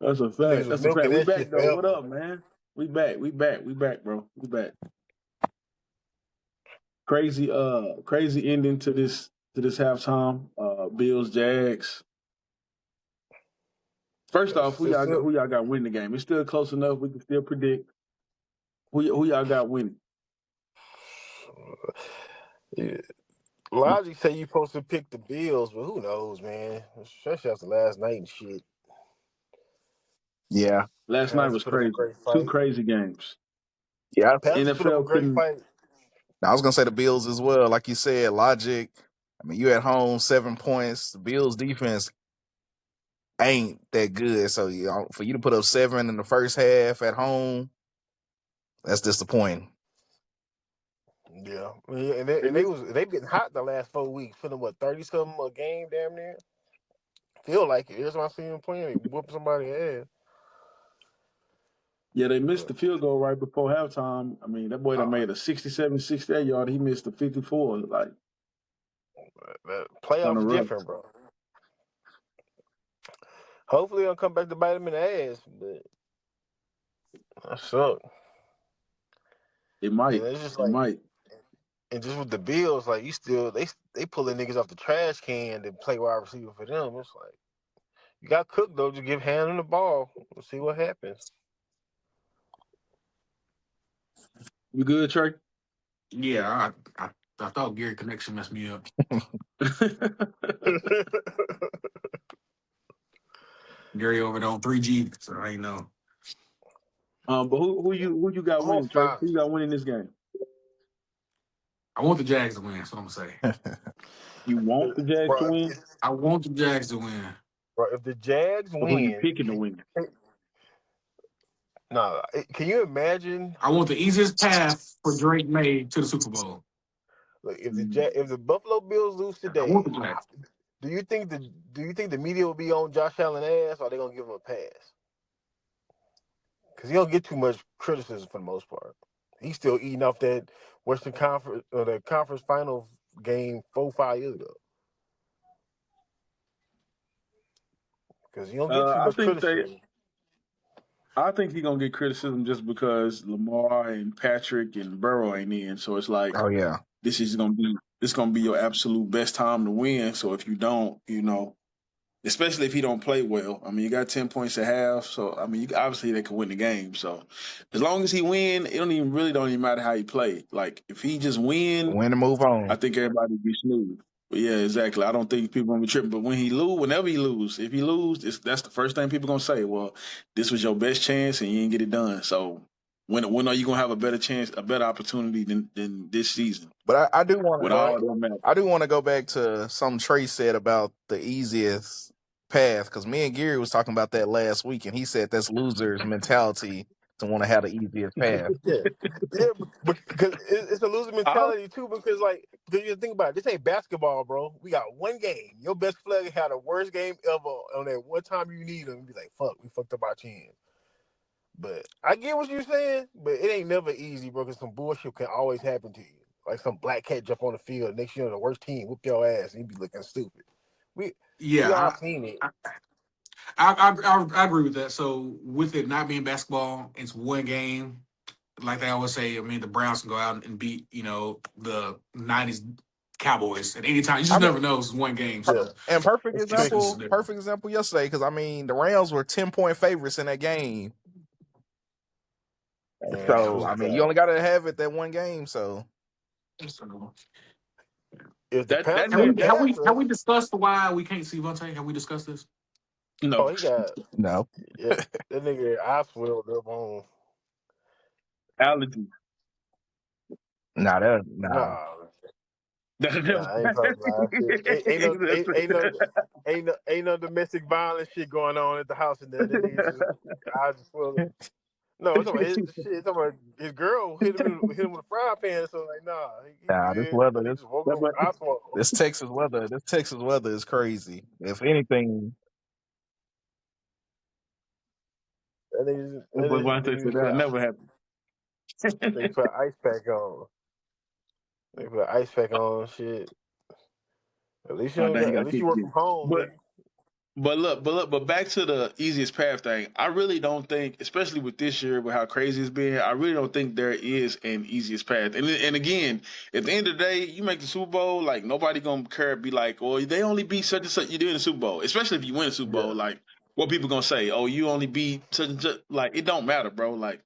That's a Them niggas fact. was That's a fact. milking We that back shit though. What forever. up, man? We back. We back. We back, bro. We back. Crazy ending to this halftime. Bills, Jags. First off, Still, still, who y'all got winning the game? It's still close enough. We can still predict who y'all got winning. yeah. Logic say you supposed to pick the Bills, but who knows, man? Especially after last night and shit. Yeah, Last night Panthers was put up a crazy. great Two fight. crazy games. yeah. Panthers put up a NFL great couldn't. fight. I was gonna say the Bills as well. Like you said, logic. I mean, you at home, 7 points. The Bills defense ain't that good. So for you to put up 7 in the first half at home, that's disappointing. Yeah, and They missed. they been hot the last 4 weeks, putting what 30 something a game, damn near. Feel like it. Every time I see them playing, they whoop somebody ass. Yeah, they missed But the field goal right before halftime. I mean, that boy that uh, made a 67, 68 yard. He missed the 54. Like the on the playoffs run. different, bro. Hopefully, they'll come back to bite them in the ass, but that suck. It And might. it's just It like, might. and just with the Bills, like you still they pulling niggas off the trash can to play wide receiver for them. It's like you got Cook though, just give hand on the ball. We'll see what happens. You good, Trey? Yeah, I thought Gary connection messed me up. Gary over there on 3G, so I ain't know. But who you got I'm on winning, Trey? five, Who you got winning this game? I want the Jags to win. That's what I'm gonna say. You want the Jags to bro. win, I want the Jags to win. Bro, if the Jags or who you win, picking to win? nah, can you imagine? I want the easiest path for Drake May to the Super Bowl. Like if Mm. if the Buffalo Bills lose I want the today, Jags. do you think the media will be on Josh Allen ass, or are they gonna give him a pass? Because he don't get too much criticism for the most part. He's still eating off that Western Conference or the conference final game 4 5 years ago. Because he don't get too I much think they. criticism. I think he's gonna get criticism just because Lamar and Patrick and Burrow ain't in. So it's like Oh yeah. this gonna be your absolute best time to win. So if you don't, especially if he don't play well. I mean, you got 10 points at half, so I mean, obviously they can win the game. So as long as he win, it don't even matter how he play. Like if he just win, Win and move I on. think everybody be smooth. But yeah, exactly. I don't think people gonna be tripping. But whenever he lose, if he lose, that's the first thing people gonna say. Well, this was your best chance and you didn't get it done. So when are you gonna have a better chance, a better opportunity than this season But I do want with to. all Right. that matter? I do want to go back to something Trey said about the easiest path because me and Gary was talking about that last week, and he said that's losers' mentality to want to have the easiest path. Yeah. Yeah, because it's a losing I mentality too. Because you think about it, this ain't basketball, bro. We got one game. Your best player had the worst game ever on that one time you need him. And be like, fuck, we fucked up our chance. But I get what you're saying, but it ain't never easy, bro. Because some bullshit can always happen to you. Like some black cat jump on the field, next year the worst team whoop your ass, and you be looking stupid. We we all Yeah, seen it. I agree with that. So with it not being basketball, it's one game. Like they always say, I mean, the Browns can go out and beat the '90s Cowboys at any time. You I just mean, never know. It's one game, Yeah, so and perfect it's tricky. it's example, different. perfect example yesterday because I mean the Rams were 10-point favorites in that game. Yeah, So who I mean you got only got to have it that one game. So So, if the that Panthers have had nigga we have passed we have us? we discussed why we can't see Vontae? Have we discussed this? no. Oh, he got no, yeah. That nigga I swelled up on. Allergies. nah. Nah, That- I ain't talking about shit. Ain't no domestic violence shit going on at the house and that. That nigga just I just swelled up. No, it's talking about his shit. It's talking about his girl hit him with a frying pan. So like, nah, he Nah, this good. weather, That nigga just woke that up boy, with I swallowed. this Texas weather is crazy. If anything, that boy That Vontae nigga said just that never happened. they put an ice pack on. They put an ice pack on shit. At least you Oh, don't now he got. got At to least kick you work again. from home, But nigga. But back to the easiest path thing. I really don't think, especially with this year, with how crazy it's been, I really don't think there is an easiest path. And again, at the end of the day, you make the Super Bowl, like nobody gonna care. Be like, well, they only beat such and such. You do in the Super Bowl, especially if you win the Super Bowl. Yeah. Like, what people gonna say? Oh, you only beat such and such. Like, it don't matter, bro. Like,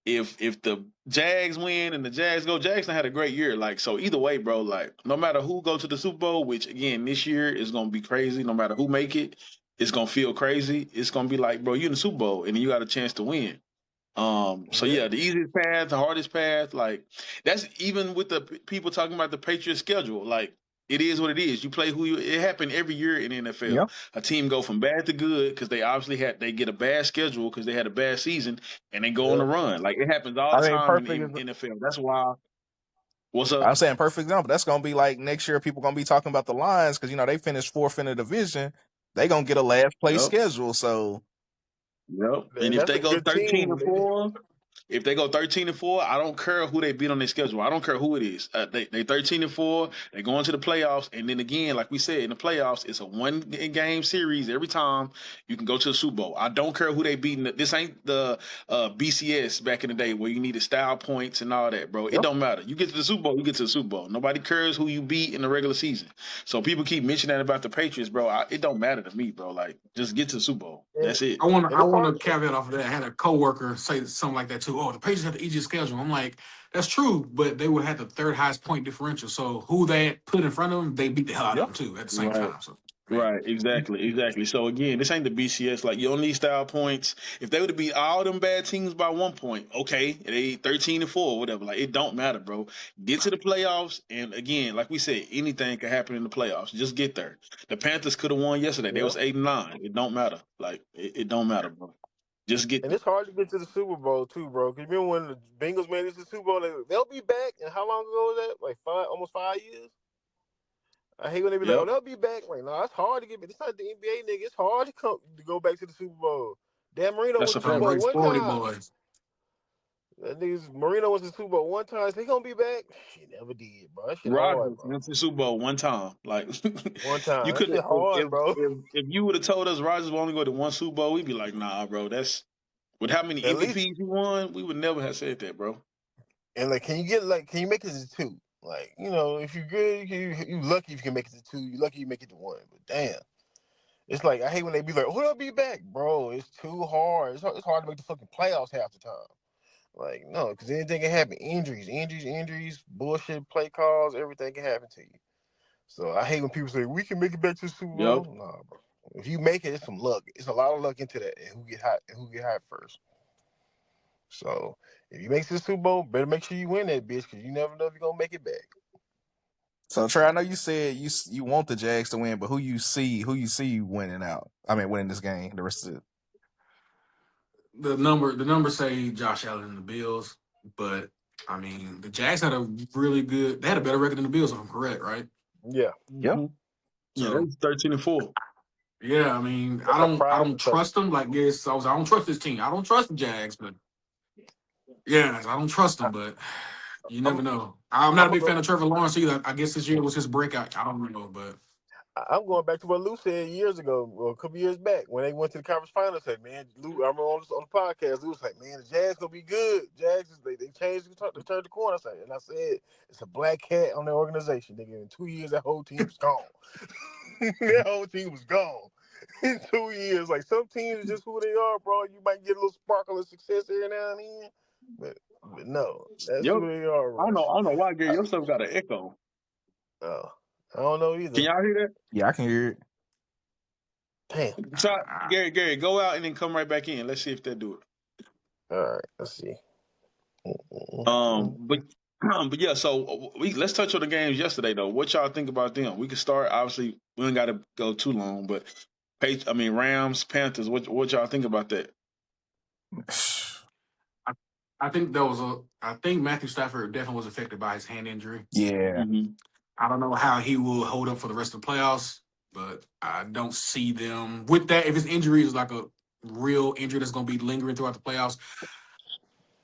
if the Jags win and the Jags go, Jags done had a great year. Like, so either way, bro, like no matter who go to the Super Bowl, which again this year is gonna be crazy, no matter who make it, it's gonna feel crazy. It's gonna be like, bro, you in the Super Bowl and you got a chance to win. So Yeah. yeah, the easiest path, the hardest path, like that's even with the people talking about the Patriots schedule. Like it is what it is. You play who you. It happened every year in the NFL. Yeah. A team go from bad to good because they obviously they get a bad schedule because they had a bad season and they go on Yeah. a run. Like it happens all I the mean, time in perfect. the NFL. That's why. What's up? I'm saying perfect example. That's gonna be like next year. People gonna be talking about the Lions because they finished fourth in the division. They gonna get a last place Yep. schedule. So Yep. And And if that's they a go good 13 team. and 4, if they go 13 and 4, I don't care who they beat on their schedule. I don't care who it is. They 13 and 4. They go into the playoffs, and then again, like we said in the playoffs, it's a one game series every time. You can go to the Super Bowl. I don't care who they beating. This ain't the BCS back in the day where you needed style points and all that, bro. It yeah. don't matter. You get to the Super Bowl, you get to the Super Bowl. Nobody cares who you beat in the regular season. So people keep mentioning that about the Patriots, bro. It don't matter to me, bro. Like just get to the Super Bowl. And That's it. and I it's want hard. to caveat off of that. I had a coworker say something like that too. Oh, the Patriots have the easiest schedule. I'm like, that's true, but they would have the third highest point differential. So who they put in front of them, they beat the hell out of Yeah. them too at the same Right. time. So I mean, Right, exactly. So again, this ain't the BCS. Like you don't need style points. If they would have beat all them bad teams by 1 point, okay, they 13 and 4 or whatever. Like it don't matter, bro. Get to the playoffs, and again, like we said, anything can happen in the playoffs. Just get there. The Panthers could have won yesterday. They Yeah. was 8-9. It don't matter. Like it don't matter, bro. Just get And there. it's hard to get to the Super Bowl too, bro. Cause remember when the Bengals made it to the Super Bowl, they'll be back. And how long ago was that? Like almost 5 years. I hate when they be like, "Oh, Yep, they'll be back." Like, no, it's hard to get back. It's not the NBA, nigga. It's hard to go back to the Super Bowl. Dan Marino that's went a to the Super fact. Bowl Rick one Sporty time. boys. That nigga's Marino went to the Super Bowl one time. So he gonna be back? He never did, bro. That shit hard, Rodgers bro. went to the Super Bowl one time. Like One time. you That could have shit hard, bro. if you would have told us Rodgers will only go to one Super Bowl, we'd be like, nah, bro. That's with how many At least, MVPs he won, we would never have said that, bro. and like, can you make it to two? Like, if you're good, you lucky if you can make it to two. You lucky you make it to one. But damn, it's like I hate when they be like, "Oh, they'll be back, bro." It's too hard. It's hard to make the fucking playoffs half the time. Like, no, because anything can happen. Injuries, bullshit play calls, everything can happen to you. So I hate when people say we can make it back to the Super Yep. Bowl. Nah, bro. If you make it, it's some luck. It's a lot of luck into that. And who get hot first. So if you make it to the Super Bowl, better make sure you win that bitch because you never know if you're gonna make it back. So Trey, I know you said you want the Jags to win, but who you see winning out? I mean, winning this game. The rest of it. The numbers say Josh Allen and the Bills, but I mean the Jags had a really good. They had a better record than the Bills, if I'm correct, right? Yeah, Yeah. Yeah, So that's 13 and 4. yeah, I mean that's I don't surprising. trust them. Like yes, I don't trust this team. I don't trust the Jags, but yeah, I don't trust them. But you I'm never know. I'm not I'm a gonna big go. fan of Trevor Lawrence either. I guess this year was his breakout. I don't know, but I'm going back to what Lou said years ago, or a couple years back, when they went to the conference finals. Said, man, Lou, I remember on the podcast, Lou was like, man, the Jags gonna be good. Jags, they changed, they turned the corner. And I said, it's a black cat on their organization, nigga. In 2 years, that whole team's gone. That whole team was gone in 2 years. Like some teams are just who they are, bro. You might get a little sparkle of success every now and then, but no, that's Yep. who they are, bro. I don't know why, Gary. Your stuff got an echo. Oh, I don't know Can either. y'all hear Yeah, I can hear it. Damn. that? Try, Gary, go out and then come right back in. Let's see if they do it. All right, let's see. But but yeah. So let's touch on the games yesterday though. What y'all think about them? We can start. Obviously, we don't got to go too long, but Rams, Panthers. What y'all think about that? I think I think Matthew Stafford definitely was affected by his hand injury. Yeah. Mm-hmm. I don't know how he will hold up for the rest of the playoffs, but I don't see them with that. If his injury is like a real injury that's going to be lingering throughout the playoffs,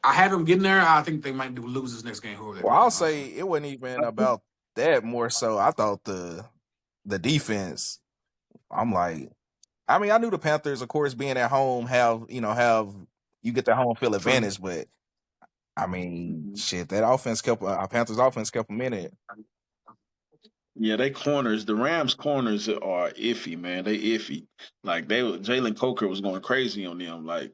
I have him getting there. I think they might lose this next game, whoever they Well, play. I'll Honestly. say it wasn't even about that more so. I thought the defense. I'm like, I mean, I knew the Panthers, of course, being at home, have you get the home field advantage, but I mean, Mhm. shit, that offense kept our Panthers offense kept them in it. Yeah, they corners. The Rams corners are iffy, man. They iffy. Like Jalen Coker was going crazy on them. Like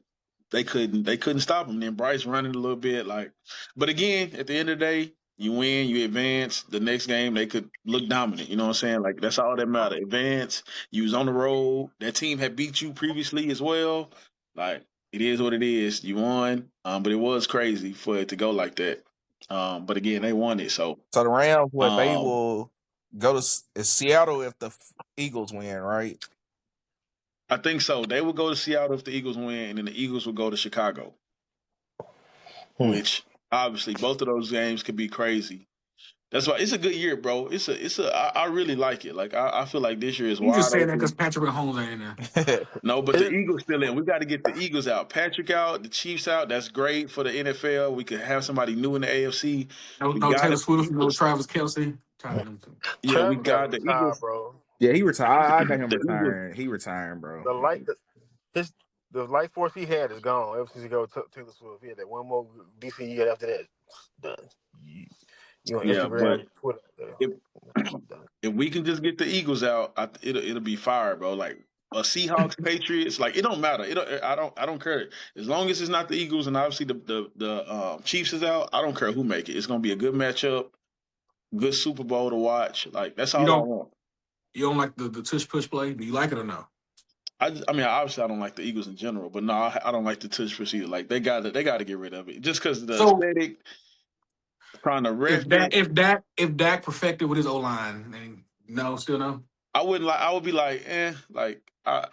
they couldn't stop him. Then Bryce running a little bit. Like, but again, at the end of the day, you win, you advance. The next game they could look dominant. You know what I'm saying? Like that's all that matter. Advance. You was on the road. That team had beat you previously as well. Like it is what it is. You won. But it was crazy for it to go like that. But again, they won it. So So the Rams, what they um, will go to Seattle if the Eagles win, right? I think so. They would go to Seattle if the Eagles win, and then the Eagles would go to Chicago, Hmm. which obviously both of those games could be crazy. That's why it's a good year, bro. I really like it. Like I feel like this year is You just wide saying that because open. Patrick Mahomes ain't in there. No, but the It, Eagles still in. We got to get the Eagles out. Patrick out, the Chiefs out. That's great for the NFL. We could have somebody new in the AFC. No, We no got Taylor it. Swift, no Travis Kelsey. Tired of them two. Yeah, we Travis got to got the retire, Eagles. bro. Yeah, he retired. I got him The Eagles. retiring. He retiring, bro. The light, his the life force he had is gone ever since he go to Taylor Swift. He had that one more decent year after that. Done. You on Yeah, but Instagram, Twitter, if done. if we can just get the Eagles out, it'll be fire, bro. Like a Seahawks, Patriots, like it don't matter. I don't care as long as it's not the Eagles and obviously the Chiefs is out. I don't care who make it. It's gonna be a good matchup, good Super Bowl to watch. Like that's You all I don't want. you don't like the tush push play? Do you like it or no? I mean, obviously I don't like the Eagles in general, but no, I don't like the touch procedure. Like they got to get rid of it just because the So aesthetic, trying to ref if that it. if that if Dak perfected with his O line, then no, still no. I wouldn't like. I would be like, like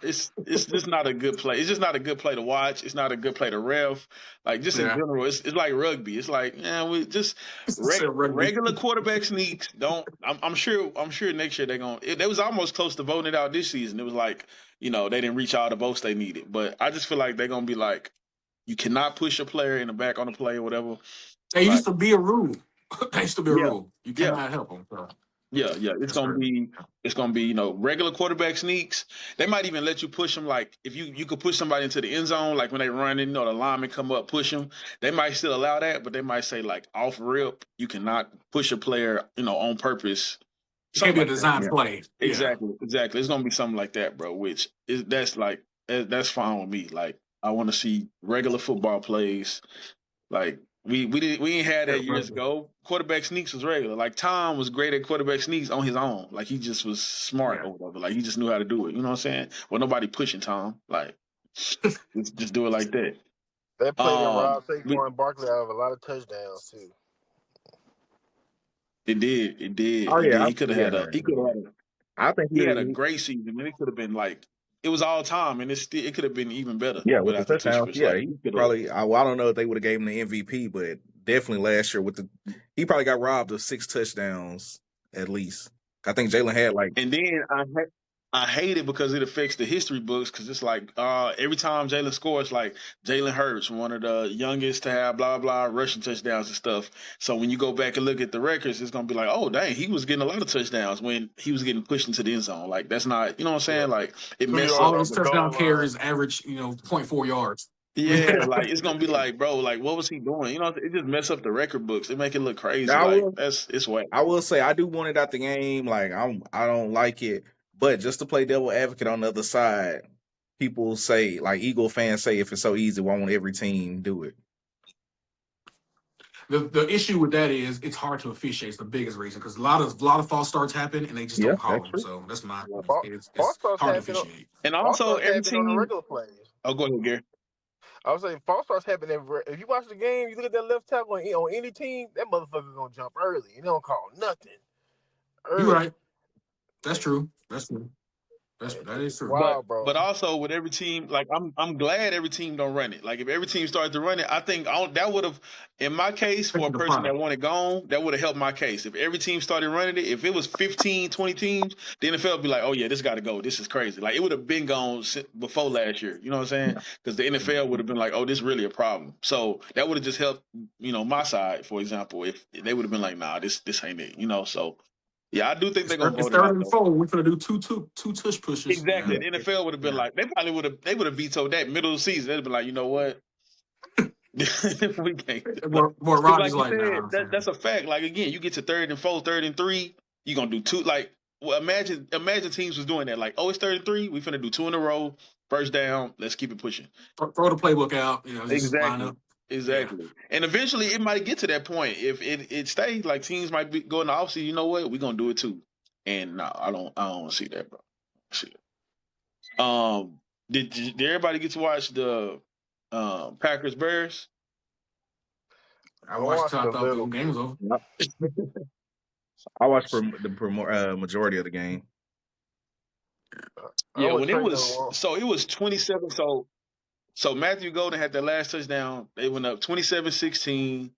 it's just not a good play. It's just not a good play to watch. It's not a good play to ref. Like just in Yeah, general, it's like rugby. It's like we just so rugby. regular quarterback sneaks. Don't. I'm sure next year they're gonna. They was almost close to voting it out this season. It was like they didn't reach all the votes they needed. But I just feel like they're gonna be like, you cannot push a player in the back on the play or whatever. There Like used to be a rule. There used to be a yeah, rule. You yeah. cannot help them. So Yeah. It's that's gonna crazy. be regular quarterback sneaks. They might even let you push them. Like if you could push somebody into the end zone, like when they run in, the linemen come up, push them. They might still allow that, but they might say like off rip, you cannot push a player, on purpose, It can't something be a like that. design Yeah. play. Yeah. Exactly. It's gonna be something like that, bro. Which is that's fine with me. Like I want to see regular football plays. Like we ain't had Yeah, that years rugby. ago. Quarterback sneaks was regular. Like Tom was great at quarterback sneaks on his own. Like he just was smart Yeah. or whatever. Like he just knew how to do it. You know what I'm saying? Well, nobody pushing Tom. Like just do it like that. That play then robbed We Saquon Barkley out of a lot of touchdowns too. it did it did Oh it yeah, did. He could have had a I think he had a great season. And it could have been like it was all time, and it could have been even better yeah, with the without the tush touchdowns. push. Yeah, Like he he could have. probably. I don't know if they would have gave him the MVP, but definitely last year he probably got robbed of 6 touchdowns at least. I think Jalen had like And then I hate it because it affects the history books because it's like every time Jalen scores, like Jalen Hurts, one of the youngest to have blah blah rushing touchdowns and stuff. So when you go back and look at the records, it's gonna be like, oh dang, he was getting a lot of touchdowns when he was getting pushed into the end zone. Like that's not, you know what I'm Yeah, saying? Like it 2 messes yards All up. his off the touchdown goal line. carries average, 0.4 yards. Yeah, like it's gonna be like, bro, like what was he doing? It just mess up the record books. It make it look crazy. I Like will. it's whack. I will say I do want it out the game. Like I don't like it, but just to play devil advocate on the other side, people say like Eagle fans say if it's so easy, why won't every team do it? The issue with that is it's hard to officiate. It's the biggest reason because a lot of false starts happen and they just Yeah, don't call that's them. true. So that's my False it's starts hard to happen. officiate. And False also starts every happen on the team. regular plays. Oh, go ahead, Gary. I was saying false starts happen if you watch the game, you look at that left tackle on any team, that motherfucker gonna jump early. You don't call nothing You're early. right. That's true. That's true. That is It's true. But wild, bro. but also with every team, like I'm glad every team don't run it. Like if every team started to run it, I think that would have, in my case, for a The person that product. wanted gone, that would have helped my case. If every team started running it, if it was 15, 20 teams, the NFL would be like, oh yeah, this got to go. This is crazy. Like it would have been gone before last year. You know what I'm saying? Because the NFL would have been like, oh, this is really a problem. So that would have just helped, my side, for example, if they would have been like, nah, this ain't it. So Yeah, I do think It's, they're gonna it's vote him third out and though. 4. We're gonna do two tush pushes. Exactly. Yeah, The NFL would have been like, they probably would have vetoed that middle of the season. They'd have been like, you know what? We can't. More Because like Rogers you like, said, nah, that's a fact. Like again, you get to 3rd and 4, 3rd and 3, you're gonna do two. Like, well, imagine teams was doing that. Like, oh, it's 3rd and 3, we finna do 2 in a row, first down. Let's keep it pushing. throw the playbook out. Just line Exactly. up. Yeah, Exactly. And eventually it might get to that point. If it stays, like teams might be going to offseason, you know what? We're gonna do it too. And no, I don't see that, bro. See that. Did everybody get to watch the Packers Bears? I I watched watched until a I thought the little game was bit. over. I watched majority of the game. I Yeah, would when it say nothing was wrong. so it was 27. So Matthew Golden had that last touchdown. They went up 27-16.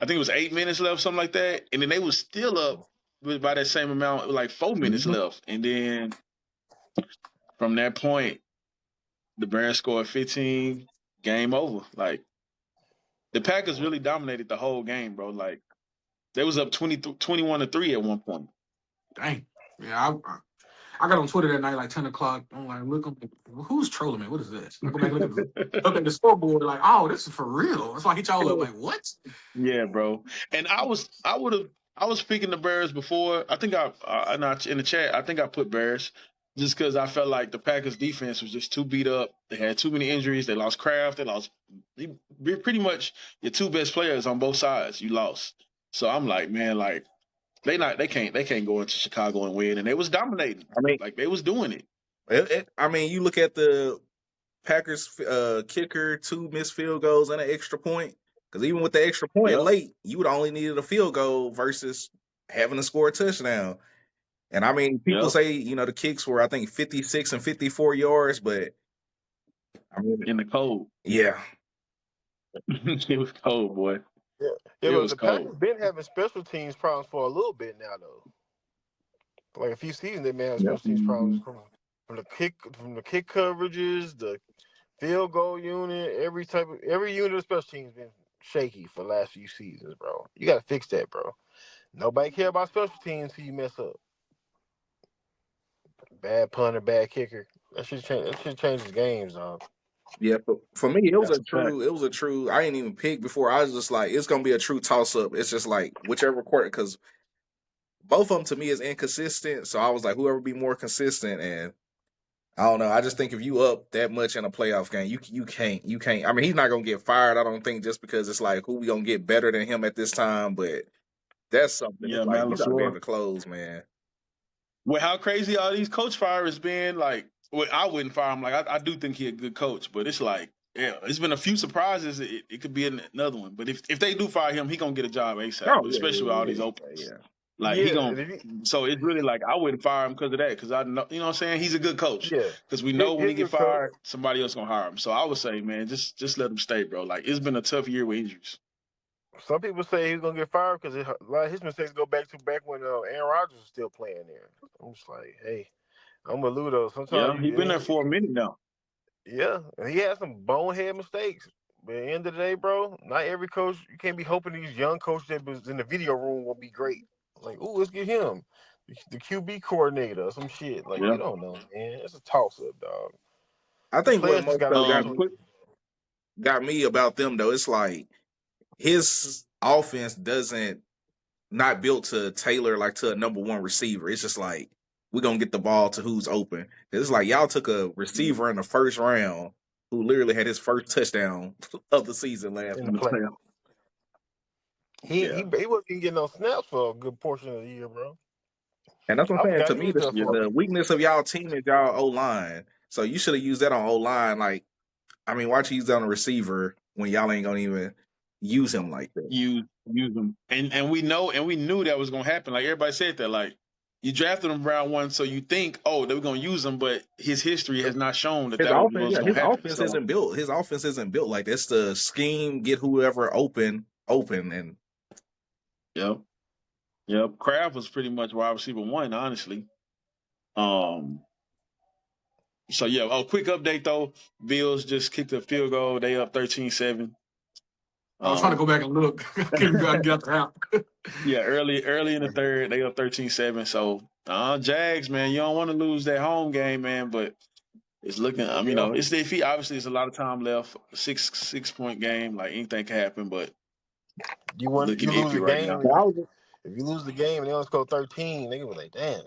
I think it was 8 minutes left, something like that. And then they was still up by that same amount, like 4 minutes Mhm. left. And then from that point, the Bears scored 15, game over. Like the Packers really dominated the whole game, bro. Like they was up 21-3 at one point. Dang. Yeah, I got on Twitter that night, like 10 o'clock. I'm like, who's trolling me? What is this? I go back and look at the scoreboard, like, oh, this is for real. That's why I hit y'all up, like, what? Yeah, bro. And I was picking the Bears before. I think not in the chat. I think I put Bears just because I felt like the Packers defense was just too beat up. They had too many injuries. They lost Kraft. They lost pretty much your two best players on both sides. You lost. So I'm like, man, like they can't go into Chicago and win. And they was dominating. I mean, Like they was doing it. I mean, you look at the Packers kicker, 2 missed field goals and an extra point. Because even with the extra point Yep. late, you would only needed a field goal versus having to score a touchdown. And I mean, people Yep. say the kicks were I think 56 and 54 yards, but I mean, In the cold. yeah, It was cold, boy. Yeah, It but was the cold. Packers been having special teams problems for a little bit now, though. Like a few seasons, they may have yeah. special teams problems from the kick coverages, the field goal unit, every unit of special teams been shaky for the last few seasons, bro. You gotta fix that, bro. Nobody care about special teams till you mess up. Bad punter, bad kicker. That should change. That should change the games, dog. Yeah, but for me, That's a fact. it was a true. I ain't even pick before. I was just like, it's gonna be a true toss up. It's just like whichever quarter, because both of them to me is inconsistent. So I was like, whoever be more consistent, and I don't know. I just think if you up that much in a playoff game, you can't. I mean, he's not gonna get fired. I don't think just because it's like who we gonna get better than him at this time, but that's something. Yeah, It's like Matt you got to be able LaFleur. to close, man. With how crazy all these coach firings been, like, well, I wouldn't fire him. Like, I do think he's a good coach, but it's like, yeah, it's been a few surprises. It could be another one. But if they do fire him, he gonna get a job ASAP, Oh especially with all these yeah, openings. yeah. Like he Yeah, gonna. So it's really like I wouldn't fire him because of that. Because I know, you know what I'm saying. He's a good coach. yeah. Because we know when he He's a get good coach. fired, somebody else gonna hire him. So I would say, man, just let him stay, bro. Like it's been a tough year with injuries. Some people say he's gonna get fired because a lot of his mistakes go back when Aaron Rodgers was still playing there. I'm just like, hey, I'm a Ludo. Sometimes Yeah, he been there for a minute now. yeah, and he had some bonehead mistakes. But at the end of the day, bro, not every coach. You can't be hoping these young coaches that was in the video room will be great. Like, ooh, let's get him, the QB coordinator or some shit. Like, Yeah. you don't know, man. It's a toss up, dog. I The think what players just most gotta though be Quick. got me about them though, it's like his offense doesn't not built to tailor like to a number one receiver. It's just like we're gonna get the ball to who's open. It's like y'all took a receiver in the first round who literally had his first touchdown of the season last in the week. play. Yeah. He wasn't even getting no snaps for a good portion of the year, bro. And that's what I I'm saying. forgot To he me, was there Yeah. for a the minute. weakness of y'all team is y'all O line. So you should have used that on O line. Like, I mean, watch use that on a receiver when y'all ain't gonna even use him like that. Use them, and we knew that was gonna happen. Like everybody said that. Like you drafted him round one, so you think, oh, they were gonna use him, but his history has not shown that His was offense, what's yeah, gonna happen. his So offense isn't built like that's the scheme. Get whoever open, and yep. Kraft was pretty much wide receiver one, honestly. So yeah. Oh, quick update though. Bills just kicked a field goal. They up 13-7. I was trying to go back and look. I couldn't get out the house. Yeah, early in the third, they up 13-7. So, Jags, man, you don't want to lose that home game, man. But it's looking. Yeah. It's the defeat. Obviously, there's a lot of time left. 6 point game, like anything can happen. But You it's want looking you lose iffy the right game. now. If you lose the game and they only score 13, they gonna be like, damn.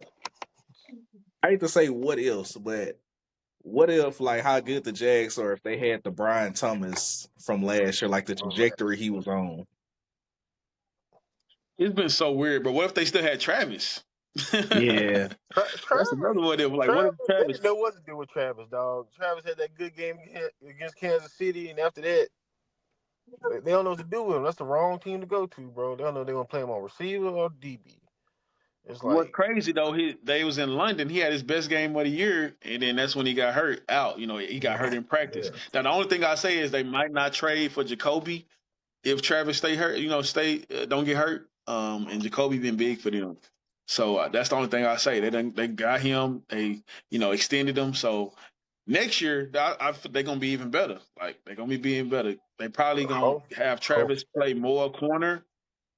I hate to say what else, but what if like how good the Jags are if they had the Brian Thomas from last year, like the trajectory he was on? It's been so weird. But what if they still had Travis? Yeah. That's Travis, another one. Like, what Travis, if they Travis? didn't know what to do with Travis, dog. Travis had that good game against Kansas City, and after that, they don't know what to do with him. That's the wrong team to go to, bro. They don't know if they're gonna play him on receiver or DB. It's What's like, crazy though, they was in London. He had his best game of the year, and then that's when he got hurt out. He got hurt in practice. yeah. Now the only thing I say is they might not trade for Jacoby if Travis stay hurt. Don't get hurt. And Jacoby been big for them, so that's the only thing I say. They got him. They extended him. So next year they're gonna be even better. Like they're gonna be being better. They probably gonna Hope, have hope. Travis play more corner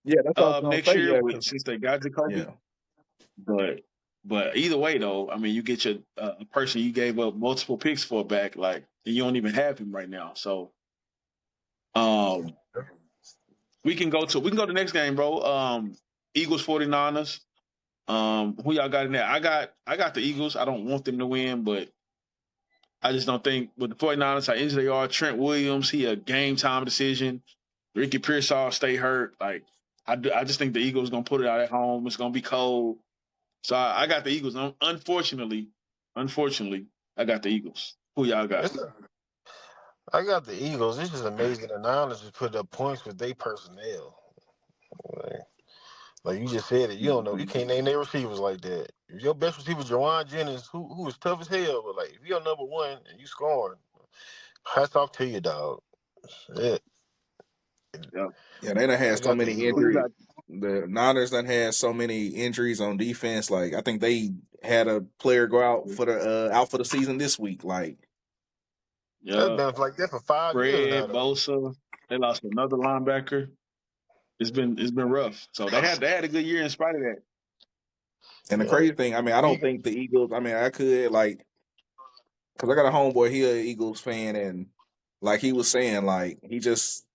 Yeah, that's what I was gonna next say. year Yeah, 'cause- since they got Jacoby. yeah. But either way though, I mean, you get your a person you gave up multiple picks for back, like, and you don't even have him right now. So um we can go to the next game, bro. Eagles 49ers. Who y'all got in there? I got the Eagles. I don't want them to win, but I just don't think with the 49ers, how injured they are, Trent Williams, he a game time decision. Ricky Pearsall stay hurt. Like I just think the Eagles gonna put it out at home. It's gonna be cold. So I got the Eagles. Unfortunately, I got the Eagles. Who y'all got? I got the Eagles. It's just amazing the Niners just put up points with their personnel. Like you just said it, you don't know. You can't name their receivers like that. If your best receiver is Jawan Jennings, who is tough as hell, but like if you're number one and you scoring, hats off to you, dog. Yeah, Yeah. Yeah, they done I had so got the many Who you Eagles. injuries. got? The Niners done had so many injuries on defense. Like I think they had a player go out for the season this week. Like That's Yeah. been like that for 5 years now, Fred though. Bosa. They lost another linebacker. It's been rough. So they had a good year in spite of that. and the Yeah, crazy thing, I mean, I don't Eagles. think the Eagles. I mean, I could like because I got a homeboy. He a Eagles fan, and like he was saying, like he just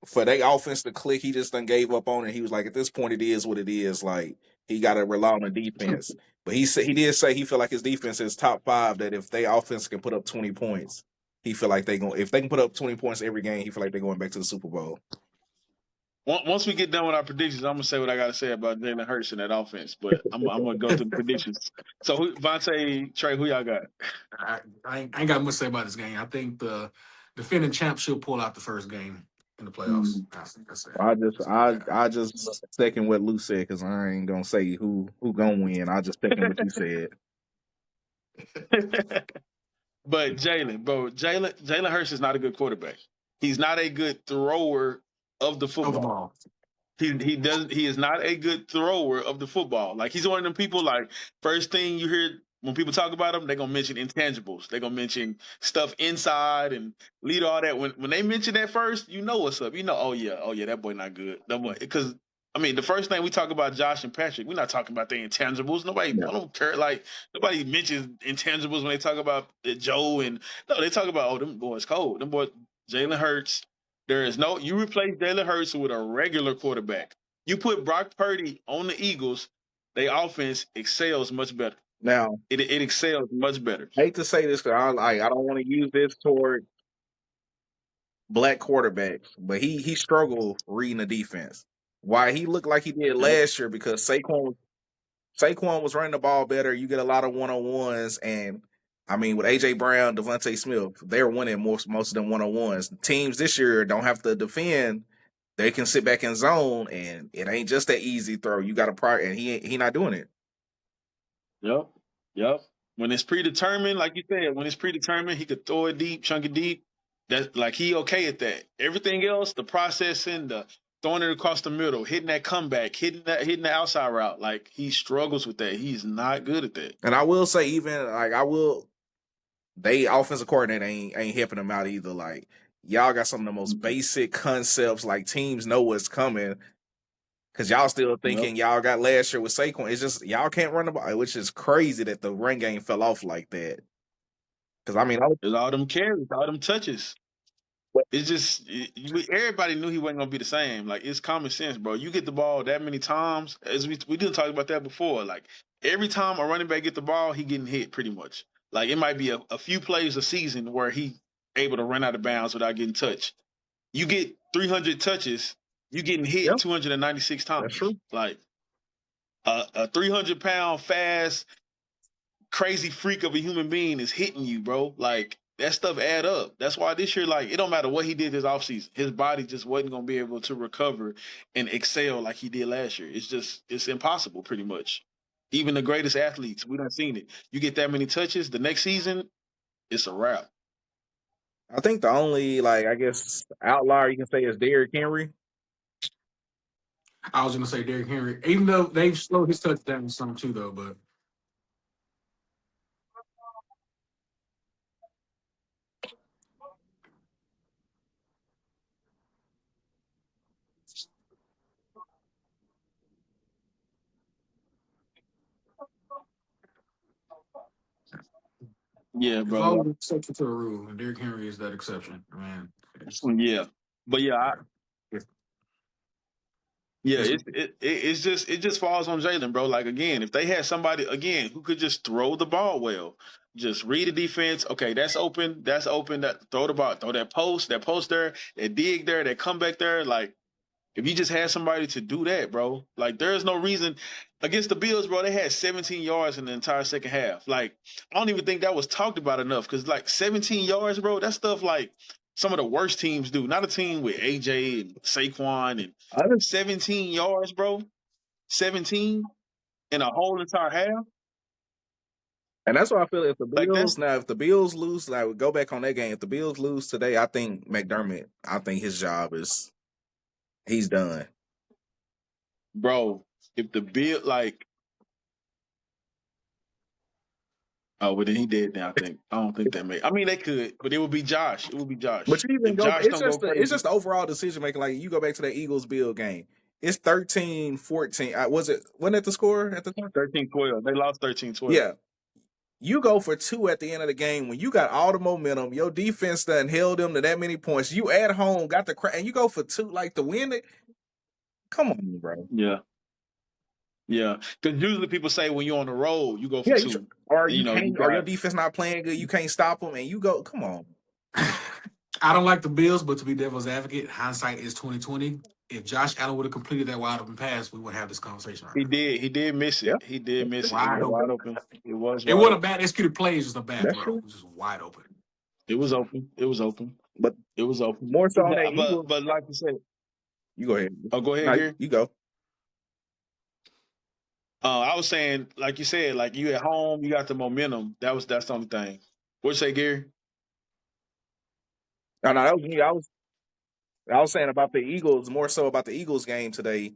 for their offense to click, he just done gave up on it. He was like, at this point, it is what it is. Like he got to rely on the defense. But he did say he feel like his defense is top five. That if they offense can put up 20 points, he feel like if they can put up 20 points every game, he feel like they're going back to the Super Bowl. Once we get done with our predictions, I'm gonna say what I gotta say about Jalen Hurts in that offense. But I'm gonna go through the predictions. So Vontae, Trey, who y'all got? I ain't got much to say about this game. I think the defending champ should pull out the first game in the playoffs. That's it. I just second what Lou said because I ain't gonna say who gonna win. I just second what you said. But Jalen Hurts is not a good quarterback. He's not a good thrower of the Throw the football. ball. He is not a good thrower of the football. Like he's one of them people, like first thing you hear when people talk about him, they're gonna mention intangibles. They're gonna mention stuff inside and lead all that. When they mention that first, you know what's up. You know, oh yeah, that boy not good. That boy, because I mean, the first thing we talk about Josh and Patrick, we're not talking about the intangibles. Nobody, I don't care. Like nobody mentions intangibles when they talk about Joe and no, they talk about them boys cold. Them boys, Jalen Hurts. There is no you replace Jalen Hurts with a regular quarterback. You put Brock Purdy on the Eagles, their offense excels much better. Now, It excels much better. I hate to say this because I don't want to use this toward black quarterbacks, but he struggled reading the defense. Why he looked like he did Yep. last year because Saquon was running the ball better. You get a lot of 1-on-ones, and I mean with AJ Brown, Devontae Smith, they're winning most of them 1-on-ones. Teams this year don't have to defend; they can sit back in zone, and it ain't just that easy throw. You got to and he not doing it. Yep. Yep. When it's predetermined, like you said, when it's predetermined, he could throw it deep, chunk it deep. That's like he okay at that. Everything else, the processing, the throwing it across the middle, hitting that comeback, hitting the outside route, like he struggles with that. He's not good at that. And I will say, even like they offensive coordinator ain't helping him out either. Like y'all got some of the most basic concepts. Like teams know what's coming because y'all still thinking y'all got last year with Saquon. It's just y'all can't run the ball, which is crazy that the run game fell off like that. Because I mean, There's all them carries, all them touches. It's just everybody knew he wasn't gonna be the same. Like it's common sense, bro. You get the ball that many times, as we did talk about that before. Like every time a running back get the ball, he getting hit pretty much. Like it might be a few plays a season where he able to run out of bounds without getting touched. You get 300 touches, you getting hit 296 times. That's true. Like a 300-pound fast crazy freak of a human being is hitting you, bro. Like that stuff add up. That's why this year, like, it don't matter what he did this offseason. His body just wasn't gonna be able to recover and excel like he did last year. It's impossible, pretty much. Even the greatest athletes, we done seen it. You get that many touches, the next season, it's a wrap. I think the only I guess outlier you can say is Derrick Henry. I was gonna say Derrick Henry, even though they've slowed his touchdown some too, though. But Yeah, there's bro. always an exception to the rule, and Derrick Henry is that exception. Man, Yeah. But yeah, it's, yeah, it's, it just falls on Jalen, bro. Like again, if they had somebody again who could just throw the ball well, just read the defense. Okay, that's open. That's open. That throw the ball, throw that post there, that dig there, that come back there. Like if you just had somebody to do that, bro. Like there is no reason against the Bills, bro. They had 17 yards in the entire second half. Like I don't even think that was talked about enough because like 17 yards, bro. That stuff like some of the worst teams do. Not a team with AJ and Saquon and 17 yards, bro. 17 in a whole entire half. And that's why I feel if the Like that's Bills if the Bills lose, go back on that game. If the Bills lose today, I think McDermott. I think his job is he's done. bro. If the Bill like oh, but then he did now. I don't think that may. I mean, they could, but it would be Josh. It would be But Josh. you even If go. Josh It's don't go just crazy, the overall decision making. Like you go back to that Eagles Bill game. It's 13-14. Was it? Wasn't it the score at the time? 13-12. They lost 13-12. Yeah. You go for two at the end of the game when you got all the momentum. Your defense done held them to that many points. You at home got the crowd, and you go for two like to win it. Come on, bro. Yeah. Yeah. Because usually people say when you're on the road, you go for Yeah, two. or You you know, you can't, or your got defense not playing good. You can't stop them, and you go. Come on. I don't like the Bills, but to be devil's advocate, hindsight is 2020. If Josh Allen would have completed that wide open pass, we wouldn't have this conversation right he now. did. He did miss Yeah, it. He did miss it. It Wide was open. wide open. It was It wide wasn't a open. bad executed play, it's just a bad that's throw. true. It was just wide open. It was open. It was open. But It was open. more so on that Eagles. But like you said, You go ahead. oh, go ahead, No, Gary. you go. I was saying, like you said, like you at home, you got the momentum. That's the only thing. What'd you say, Gary? No, that was me. I was saying about the Eagles, more so about the Eagles game today.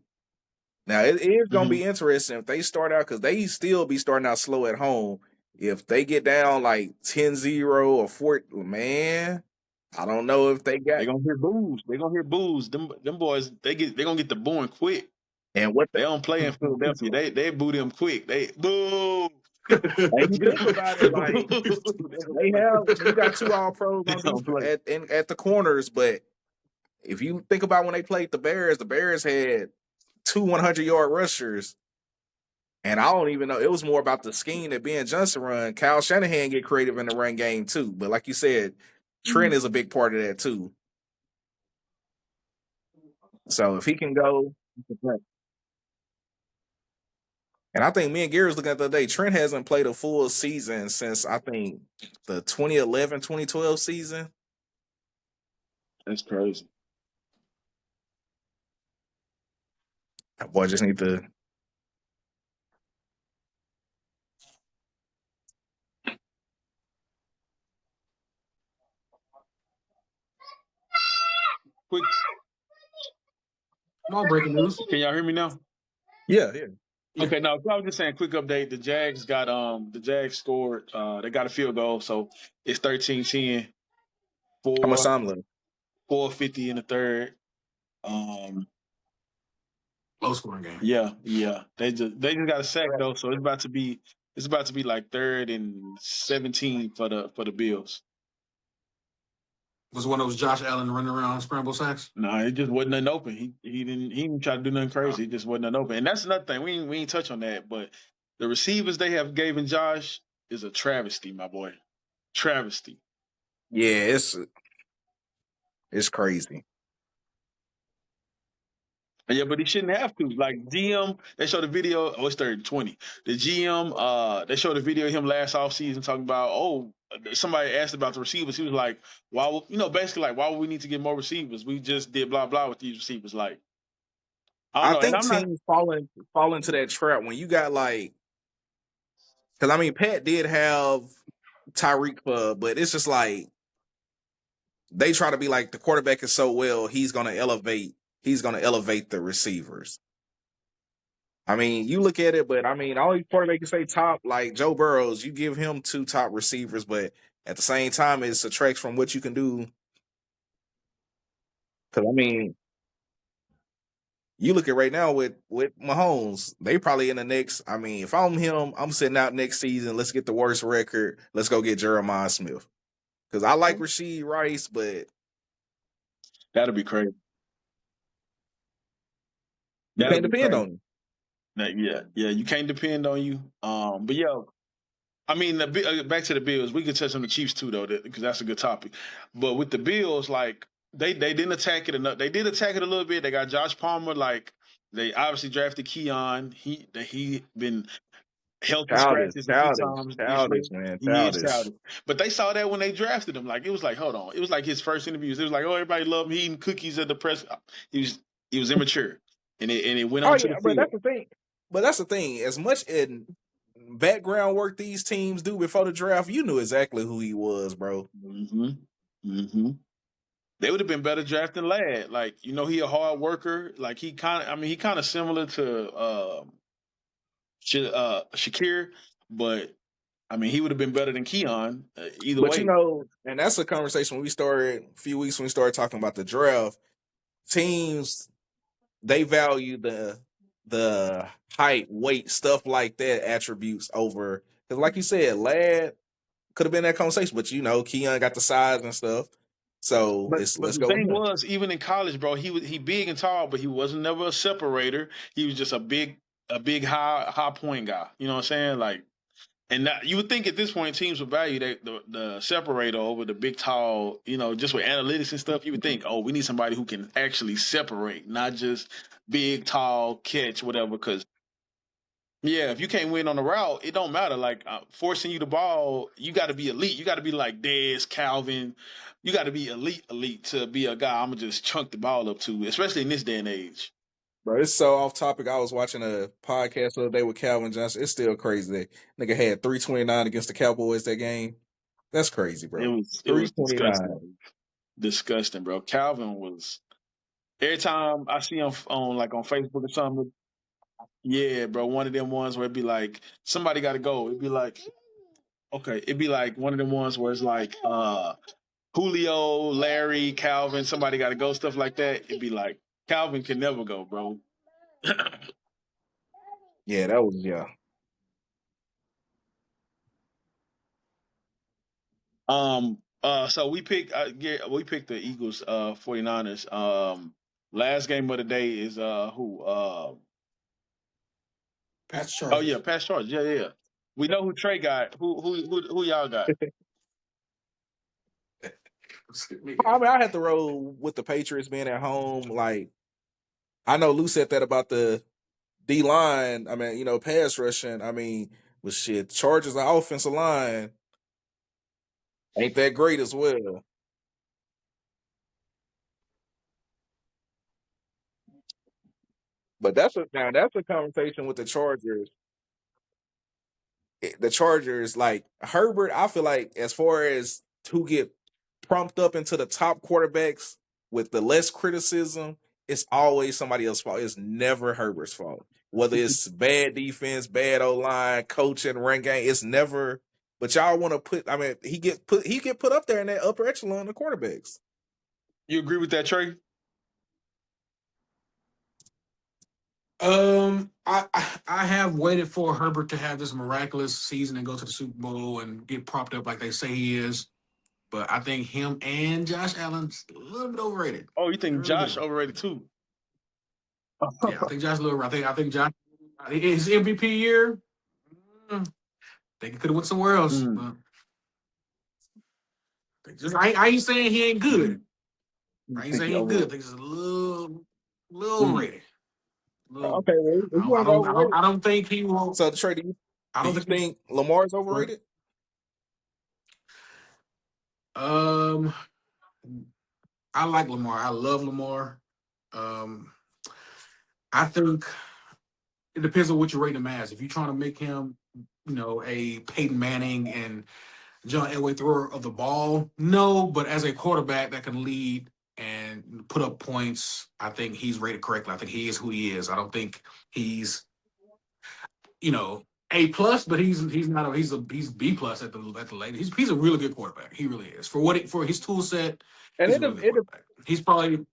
Now it is going to Mm-hmm. be interesting if they start out because they still be starting out slow at home. If they get down like 10-0 or 4, man, I don't know if they got They're gonna hear boos. They're gonna hear boos. Them boys, they're gonna get the booing quick. and what. They don't play in Philadelphia. They boo them quick. They boo. And you think about it, like they have you got two All Pros They on don't play. defense at the corners, but if you think about when they played the Bears had two 100-yard rushers. And I don't even know. It was more about the scheme that Ben Johnson run. Kyle Shanahan get creative in the run game too. But like you said, Trent is a big part of that too. So if he can go, and I think me and Gary was looking at the other day, Trent hasn't played a full season since I think the 2011-2012 season. That's crazy. That boy just need to. Quick, Come on, breaking news. can y'all hear me now? Yeah. Yeah. Okay, no, I was just saying, quick update. The Jags scored. They got a field goal, so it's 13-10 How much for time left? 450 in the third. Low scoring game. Yeah. They just got a sack though, so it's about to be like 3rd and 17 for the Bills. Was one of those Josh Allen running around scramble sacks? No, it just wasn't nothing open. He didn't try to do nothing crazy. It just wasn't nothing open. And that's another thing. We ain't touch on that, but the receivers they have given Josh is a travesty, my boy. Travesty. Yeah, it's crazy. Yeah, but he shouldn't have to. Like GM, they showed the video. Oh, it's 3rd and 20. The GM, they showed the video of him last offseason talking about. Oh, somebody asked about the receivers. He was like, "Why? Basically like, why would we need to get more receivers? We just did blah blah with these receivers." Like, I don't I know, and think I'm not. teams fall into that trap when you got like, because I mean, Pat did have Tyreek but it's just like they try to be like the quarterback is so well, he's gonna elevate the receivers. I mean, you look at it, but I mean, all quarterback can say top, like Joe Burrows, you give him 2 top receivers, but at the same time, it subtracts from what you can do. Because I mean, you look at right now with Mahomes, they probably in the next. I mean, if I'm him, I'm sitting out next season. Let's get the worst record. Let's go get Jeremiah Smith. Because I like Rasheed Rice, but That'll be crazy. you That'll can't be depend crazy. on him. Yeah, you can't depend on you. But yeah, I mean, back to the Bills. We could touch on the Chiefs too, though, because that's a good topic. But with the Bills, like they didn't attack it enough. They did attack it a little bit. They got Josh Palmer. Like they obviously drafted Keon. He been healthy scratches a few times this year. Childish, man, He is childish. childish. But they saw that when they drafted him. Like it was like, hold on. It was like his first interviews. It was like, oh, everybody loved him. He eating cookies at the press. He was immature, and it went Oh on to the yeah, but field. that's the thing. But that's the thing. As much in background work these teams do before the draft, you knew exactly who he was, bro. Mm-hmm. Mm-hmm. They would have been better drafting Ladd. Like, he a hard worker. Like he kind of similar to Shakir, but I mean, he would have been better than Keon either But way. and that's a conversation we started a few weeks when we started talking about the draft. Teams they value the height, weight, stuff like that attributes over because, like you said, Ladd could have been that conversation, but Keon got the size and stuff, so But it's but let's the go with thing him. was, even in college, bro, he big and tall, but he wasn't never a separator. He was just a big high point guy. You know what I'm saying? Like, and you would think at this point teams would value the separator over the big tall. Just with analytics and stuff, you would think, oh, we need somebody who can actually separate, not just big, tall, catch, whatever. Because yeah, if you can't win on the route, it don't matter. Like forcing you the ball, you got to be elite. You got to be like Dez, Calvin. You got to be elite to be a guy I'm gonna just chunk the ball up to, especially in this day and age. Bro, it's so off topic. I was watching a podcast the other day with Calvin Johnson. It's still crazy that nigga had 329 against the Cowboys that game. That's crazy, bro. It was 329. disgusting, bro. Calvin was every time I see him on Facebook or something. Yeah, bro. One of them ones where it'd be like somebody got to go. It'd be like okay, it'd be like one of them ones where it's like Julio, Larry, Calvin, somebody got to go, stuff like that. It'd be like Calvin can never go, bro. Yeah, that was yeah. So we picked the Eagles 49ers. Last game of the day is who? Pats Oh yeah, Chargers. Pass Charge. Yeah. We know who Trey got. Who y'all got? I mean, I had to roll with the Patriots being at home. Like, I know Lou said that about the D line. I mean, pass rushing. I mean, with shit, Chargers, the offensive line ain't that great as well. But that's a conversation with the Chargers. The Chargers, like Herbert, I feel like as far as who get pumped up into the top quarterbacks with the less criticism, it's always somebody else's fault. It's never Herbert's fault. Whether it's bad defense, bad O line, coaching, run game, it's never. But y'all want to put. I mean, he get put up there in that upper echelon of quarterbacks. You agree with that, Trey? I have waited for Herbert to have this miraculous season and go to the Super Bowl and get propped up like they say he is. But I think him and Josh Allen's a little bit overrated. Oh, you I think really Josh do. overrated too? Yeah, I think Josh a little. I think Josh his MVP year. They could have went somewhere else, Mm, but I ain't saying he ain't mm. good. You I ain't think saying he he good. I overrated? think it's a little Mm. overrated. Little. Okay, well, if you want to go overrated, I don't think he will. so Trey, I do don't you think. He, think Lamar's but, overrated? um, I like Lamar. I love Lamar. Um, I think it depends on what you're rating him as. If you're trying to make him, a Peyton Manning and John Elway thrower of the ball, no. But as a quarterback that can lead and put up points, I think he's rated correctly. I think he is who he is. I don't think he's, A plus, but he's not he's B plus at the late. He's a really good quarterback. He really is for his tool set. And He's a really good quarterback. He's probably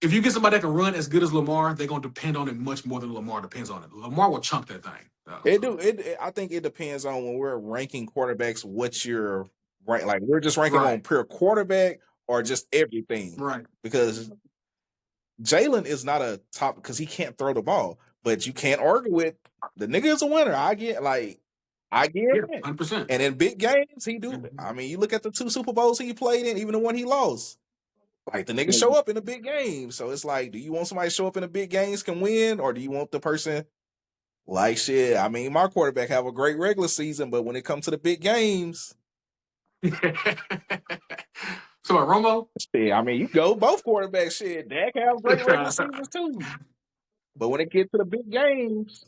if you get somebody that can run as good as Lamar, they're gonna depend on it much more than Lamar depends on it. Lamar will chunk that thing. So I think it depends on when we're ranking quarterbacks. What you're rank like? We're just ranking on right, pure quarterback or just everything right. because Jalen is not a top because he can't throw the ball. But you can't argue with the nigga is a winner. I get Yeah, it. 100%. And in big games, he do. I mean, you look at the 2 Super Bowls he played in, even the one he lost. Like the nigga show up in a big game. So it's like, do you want somebody to show up in the big games can win, or do you want the person like shit? I mean, my quarterback have a great regular season, but when it comes to the big games, So Romo, shit, I mean, you go both quarterbacks. Shit, Dak have great regular seasons too, but when it gets to the big games,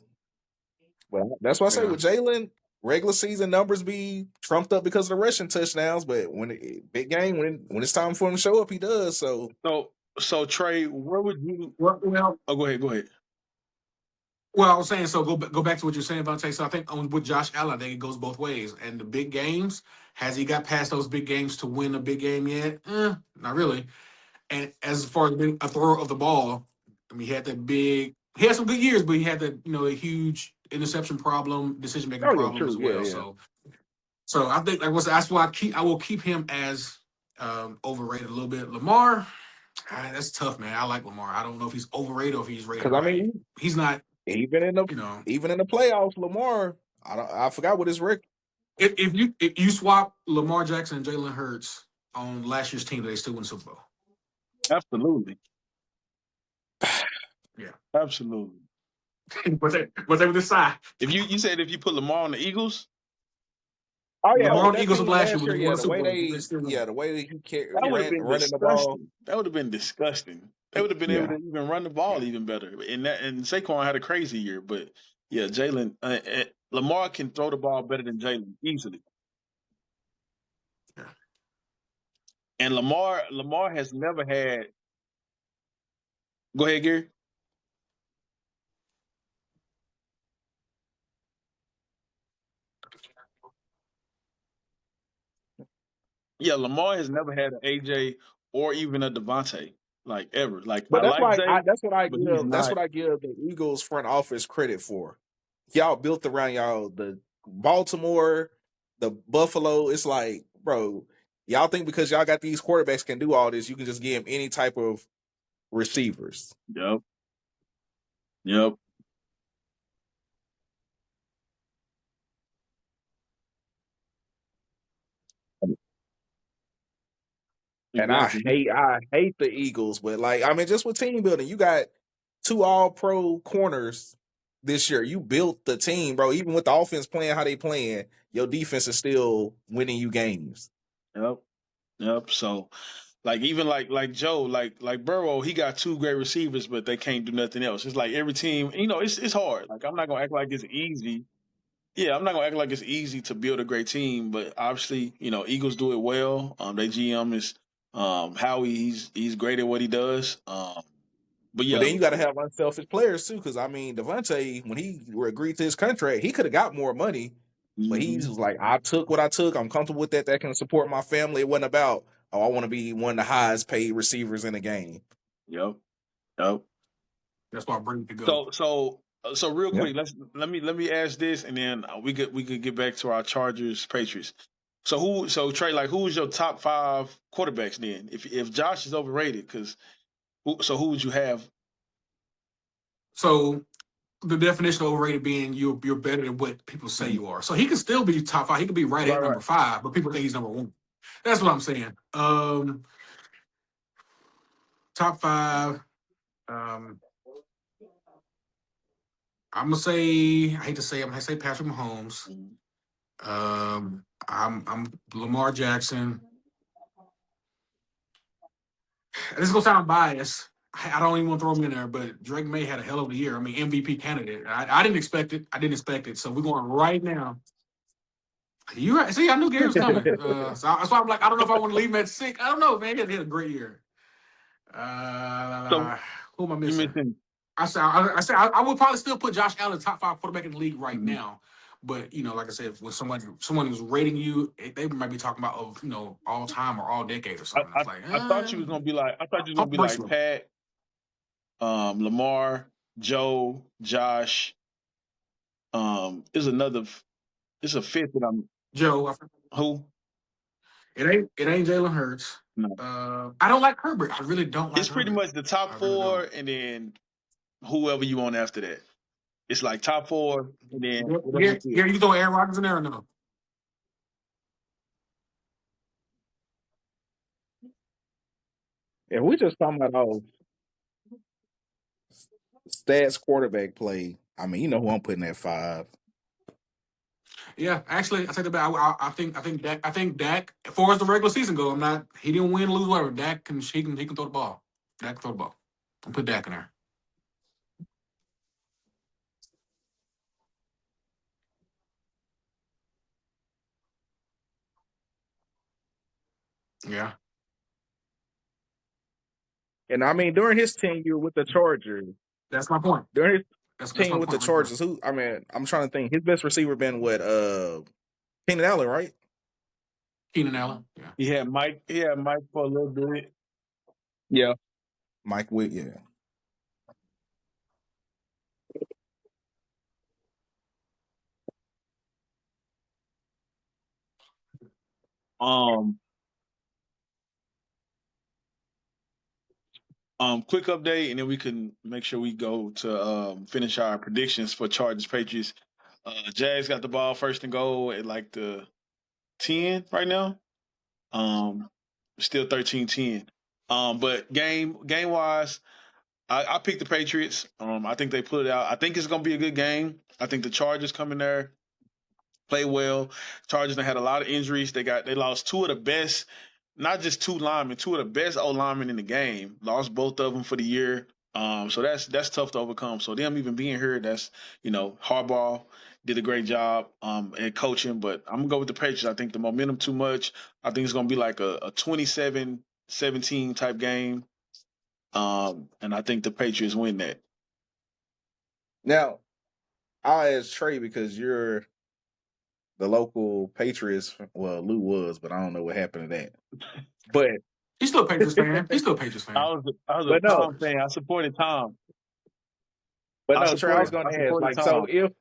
well, that's what I say yeah. with Jalen. Regular season numbers be trumped up because of the rushing touchdowns, but big game when it's time for him to show up, he does. So So Trey, where would you? Well, Oh, go ahead. Go ahead. well, I was saying so. Go back to what you're saying, Vontae. So I think with Josh Allen, I think it goes both ways. And the big games, has he got past those big games to win a big game yet? Not really. And as far as being a thrower of the ball, I mean, he had that big. He had some good years, but he had that a huge interception problem, decision making oh yeah, problem as true, yeah, well. yeah. So I think that's why I will keep him as overrated a little bit. Lamar, that's tough, man. I like Lamar. I don't know if he's overrated or if he's rated Because I right. mean, He's not. even in the You know, even in the playoffs, Lamar, I forgot what his record. if you swap Lamar Jackson and Jalen Hurts on last year's team, they still win the Super Bowl. Absolutely. Yeah, Absolutely. but they were this side. If you said if you put Lamar on the Eagles, Oh yeah, Lamar with on the that Eagles of team last year last when year, they won yeah, the the Super way Bowl, they still won. the way that that would have ran been running the ball, disgusting. That would have been disgusting. They would have been able yeah. to even run the ball Yeah. even better. And Saquon had a crazy year, but yeah, Jalen Lamar can throw the ball better than Jalen easily. Yeah. And Lamar has never had. Go ahead, Gary. Yeah, Lamar has never had an AJ or even a Devontae, like ever. Like But I like Jay, but he's that's not. what I give the Eagles front office credit for. Y'all built around y'all the Baltimore, the Buffalo. It's like, bro, y'all think because y'all got these quarterbacks can do all this, you can just give them any type of receivers. Yep. Yep. And Exactly. I hate the Eagles, but like I mean, just with team building, you got 2 All-Pro corners this year. You built the team, bro. Even with the offense playing how they playing, your defense is still winning you games. Yep. Yep. So like even like Joe, like Burrow, he got two great receivers, but they can't do nothing else. It's like every team, it's hard. Like I'm not gonna act like it's easy. Yeah, I'm not gonna act like it's easy to build a great team, but obviously, Eagles do it well. Their GM is Howie. He's great at what he does. But But yeah, then you got to have unselfish players too, because I mean, Devontae, when he agreed to his contract, he could have got more money, but he hmm was like, "I took what I took. I'm comfortable with that. That can support my family." It wasn't about oh, I want to be one of the highest paid receivers in the game. Yep. Yep. That's why Brady could go. So real Yeah. quick, let me ask this, and then we could get back to our Chargers Patriots. So Trey, like, who is your top 5 quarterbacks then? If Josh is overrated, who would you have? So the definition of overrated being you're better than what people say you are. So he could still be top 5. He could be right at Right, number right. 5, but people think he's number 1. That's what I'm saying. Top 5. Um, I'm gonna say I'm gonna say Patrick Mahomes. Mhm. I'm Lamar Jackson. This is gonna sound biased. I don't even want to throw him in there, but Drake May had a hell of a year. I mean, MVP candidate. I didn't expect it. I didn't expect it. So we're going right now. You right. See, I knew Gary was coming. So that's why I'm like, I don't know if I want to leave him at 6. I don't know, man. He had a great year. So Who am I you missing? mentioned I would probably still put Josh Allen top 5 quarterback in the league right Mhm. now. But like I said, when someone is rating you, they might be talking about all time or all decade or I, something. I It's like, I thought you was gonna be like Pat, Lamar, Joe, Josh. Is another. It's a fifth that I'm Joe. who It ain't Jalen Hurts. no. I don't like Herbert. I really don't like It's pretty Herbert. much the top I really 4, don't. and then whoever you want after that. It's like top 4, and then whatever Yeah, you feel. yeah, you throw Aaron Rodgers in there or no? If we just talking about stats quarterback play, I mean, you know who I'm putting at 5. Yeah, actually, I take it back. I think Dak, as far as the regular season go, I'm not. He didn't win, lose, whatever. Dak he can throw the ball. Dak can throw the ball. I'll put Dak in there. Yeah, And I mean, during his tenure with the Chargers, that's my point. during his That's my tenure with the point right there. Chargers, who I mean, I'm trying to think. His best receiver been what? Keenan Allen, right? Keenan Allen. Yeah, He had Mike. He had Mike for a little bit. Yeah. Mike Witt, yeah. Um. Quick update, and then we can make sure we go to finish our predictions for Chargers Patriots. Jags got the ball first and goal at like the 10 right now. Um, Still 13-10. But game wise, I picked the Patriots. I think they put it out. I think it's gonna be a good game. I think the Chargers come in there, play well. Chargers they had a lot of injuries. They lost 2 of the best, not just 2 linemen, 2 of the best O linemen in the game. Lost both of them for the year. So that's tough to overcome. So them even being here, that's Harbaugh did a great job at coaching. But I'm gonna go with the Patriots. I think the momentum too much. I think it's gonna be like a 27-17 type game. And I think the Patriots win that. Now, I'll ask Trey because you're the local Patriots. Well, Lou was, but I don't know what happened to that. But he's still a Patriots fan. He's still a Patriots fan. I was but a no, Tom fan. I supported Tom. but I no, Trey. I was supported going I to ask, supported like, so Tom. if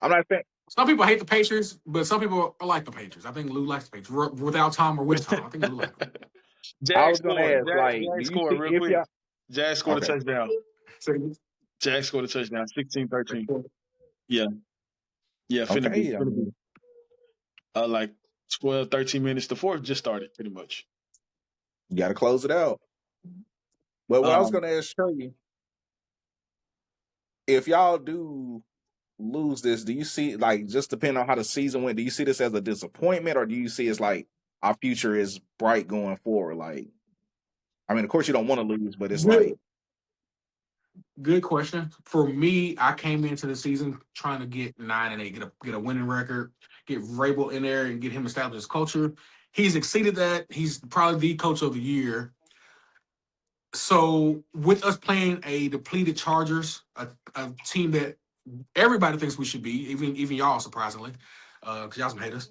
I'm not saying, Some people hate the Patriots, but some people like the Patriots. I think Lou likes the Patriots without Tom or with Tom. I think Lou likes them. I Jag was going to scored. ask, Jag, like, do Jag you scored see real if quick. y'all? Jag scored a Okay, touchdown. So, Jag scored a touchdown. 16-13. Yeah. Yeah, finna be okay. I finna be mean, like 12, 13 minutes. The fourth just started pretty much. you got to close it out. But what I was Um going to ask Trey, if y'all do lose this, do you see, like, just depending on how the season went, do you see this as a disappointment, or do you see it's like our future is bright going forward? Like, I mean, of course you don't want to lose, but it's like, good question. For me, I came into the season trying to get 9-8, get a winning record, get Vrabel in there and get him established his culture. He's exceeded that. He's probably the coach of the year. So with us playing a depleted Chargers, a team that everybody thinks we should be, even y'all surprisingly, because y'all some haters.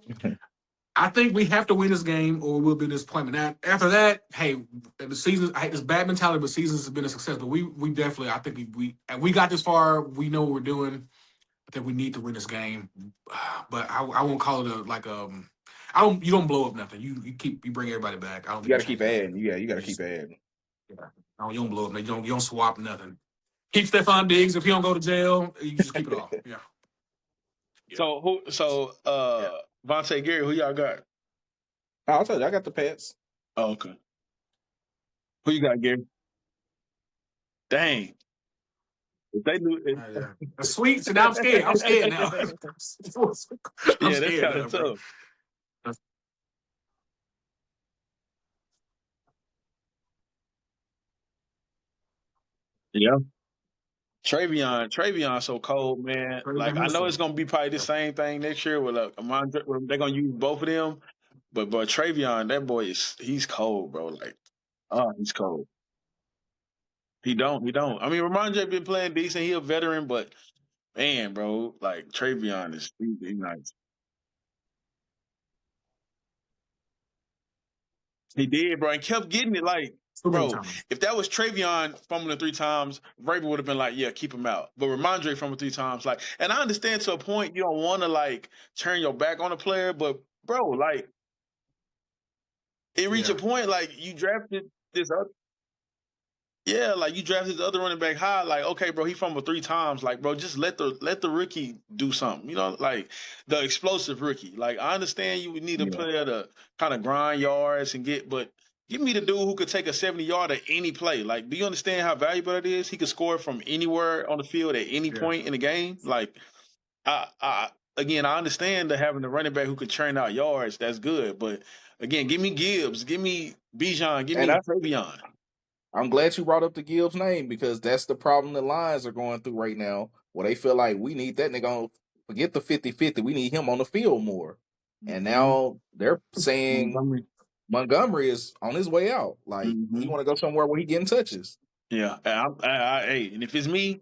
I think we have to win this game or we'll be in disappointment. Now, after that, hey, the season, I hate this bad mentality, but seasons has been a success. But we definitely, I think we got this far. We know what we're doing. I think we need to win this game. But I won't call it I don't. You don't blow up nothing. You bring everybody back. I don't You think got you to keep change nothing. adding. Yeah, you got to You keep just adding. yeah. You don't blow up. You don't swap nothing. Keep Stephon Diggs if he don't go to jail. You just keep it all. Yeah. Yeah. Yeah. Vontae Gary, who y'all got? I'll tell you, I got the Pets. Oh, okay. Who you got, Gary? Dang. If they do Yeah. Sweet. So now I'm scared. I'm scared now. I'm yeah, that's scared kind now, of bro. tough. Yeah. Travion so cold, man. Like I know it's gonna be probably the same thing next year with Amon, where they're gonna use both of them. But Travion, that boy he's cold, bro. Like, oh, he's cold. He don't. I mean, Ramondre been playing decent. He a veteran, but man, bro, like Travion he's nice. He did, bro, and kept getting it. Like, Too many bro, times. if that was Travion fumbling 3 times, Vrabel would have been like, yeah, keep him out. But Ramondre fumbling 3 times, like, and I understand to a point you don't want to like turn your back on a player, but bro, like, it reached a Yeah. point like you drafted this other. Yeah, like you drafted the other running back high, like okay, bro, he fumbled 3 times, like bro, just let the rookie do something, like the explosive rookie. Like I understand you would need a Yeah. player to kind of grind yards and but give me the dude who could take a 70 yard at any play. Like, do you understand how valuable it is? He could score from anywhere on the field at any Yeah. point in the game. Like, I again, I understand that having the running back who could churn out yards, that's good, but again, give me Gibbs, give me Bijan, give And me Travion. I'm glad you brought up the Gibbs name because that's the problem the Lions are going through right now, where they feel like we need that nigga on, forget the 50-50. We need him on the field more. And Mm-hmm. now they're saying Montgomery. Montgomery is on his way out. Like he Mm-hmm. want to go somewhere where he getting touches. Yeah, hey, and if it's me,